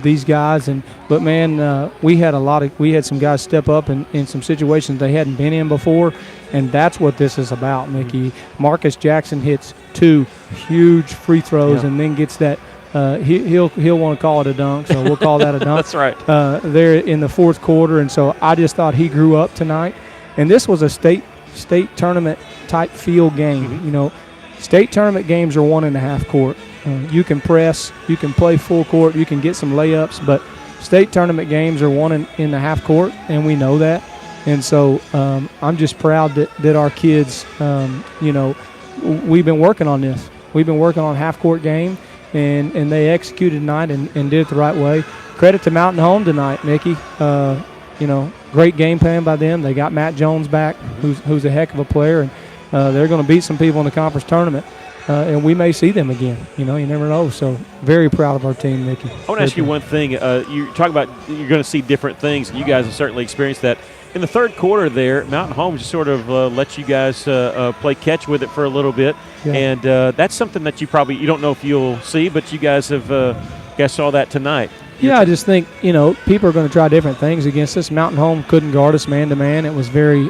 these guys. But man, we had some guys step up in some situations they hadn't been in before, and that's what this is about, Mickey. Marcus Jackson hits 2 huge free throws and then gets that. He'll want to call it a dunk, so we'll call that a dunk. That's right. There in the fourth quarter, and so I just thought he grew up tonight. And this was a state tournament type feel game. You know, state tournament games are 1.5 court. You can press, you can play full court, you can get some layups, but state tournament games are 1.5 court, and we know that. And so I'm just proud that our kids, you know, we've been working on this. We've been working on half-court game, and they executed tonight and did it the right way. Credit to Mountain Home tonight, Mickey. You know, great game plan by them. They got Matt Jones back, who's a heck of a player, and they're going to beat some people in the conference tournament. And we may see them again. You know, you never know. So very proud of our team, Mickey. I want to ask you one thing. You talk about you're going to see different things, and you guys have certainly experienced that. In the third quarter there, Mountain Home just sort of lets you guys play catch with it for a little bit. Yeah. And that's something that you don't know if you'll see, but you guys saw that tonight. Yeah, I just think, you know, people are going to try different things against us. Mountain Home couldn't guard us man-to-man. It was very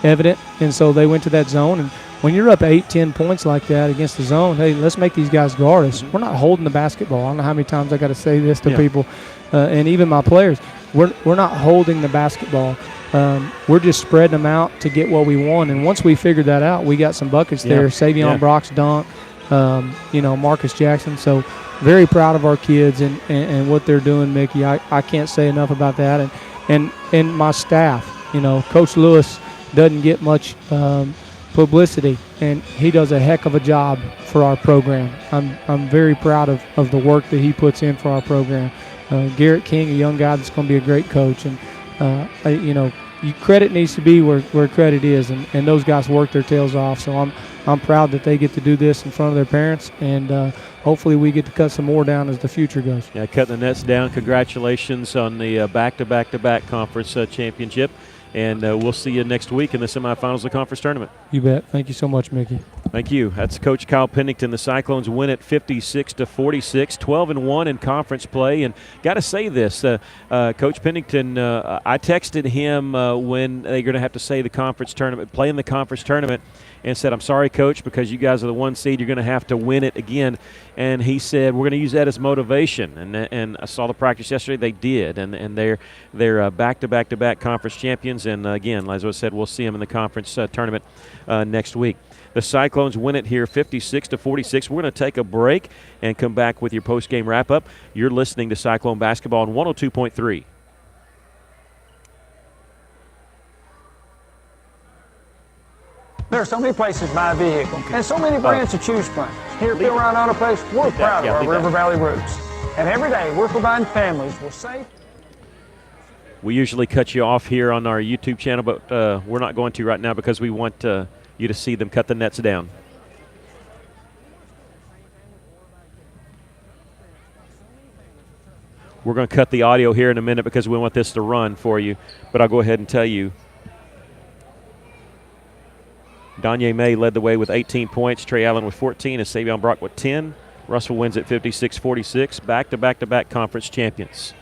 evident, and so they went to that zone. And when you're up 8-10 points like that against the zone, hey, let's make these guys guard us. We're not holding the basketball. I don't know how many times I got to say this to people, and even my players. We're not holding the basketball. We're just spreading them out to get what we want. And once we figured that out, we got some buckets there. Savion Brock's dunk, you know, Marcus Jackson. So very proud of our kids and what they're doing, Mickey. I can't say enough about that. And my staff, you know, Coach Lewis doesn't get much publicity, and he does a heck of a job for our program. I'm very proud of the work that he puts in for our program. Garrett King, a young guy that's going to be a great coach, and you know, credit needs to be where credit is, and those guys work their tails off. So I'm proud that they get to do this in front of their parents, and hopefully we get to cut some more down as the future goes. Yeah, cutting the nets down. Congratulations on the back-to-back-to-back conference championship. And we'll see you next week in the semifinals of the conference tournament. You bet. Thank you so much, Mickey. Thank you. That's Coach Kyle Pennington. The Cyclones win it 56-46, 12-1 in conference play. And got to say this, Coach Pennington, I texted him when they're going to have to say the conference tournament, play in the conference tournament, and said, I'm sorry, Coach, because you guys are the 1 seed. You're going to have to win it again. And he said, we're going to use that as motivation. And I saw the practice yesterday. They did. And they're back-to-back-to-back conference champions. And, again, as I said, we'll see them in the conference tournament next week. The Cyclones win it here 56-46. We're going to take a break and come back with your post-game wrap-up. You're listening to Cyclone Basketball on 102.3. There are so many places to buy a vehicle and so many brands to choose from. Here at Phil Ryan Auto Place, we're proud of our River Valley roots. And every day we're providing families with safe. We usually cut you off here on our YouTube channel, but we're not going to right now because we want you to see them cut the nets down. We're going to cut the audio here in a minute because we want this to run for you, but I'll go ahead and tell you. Danye May led the way with 18 points. Trey Allen with 14 and Savion Brock with 10. Russell wins at 56-46. Back-to-back-to-back conference champions.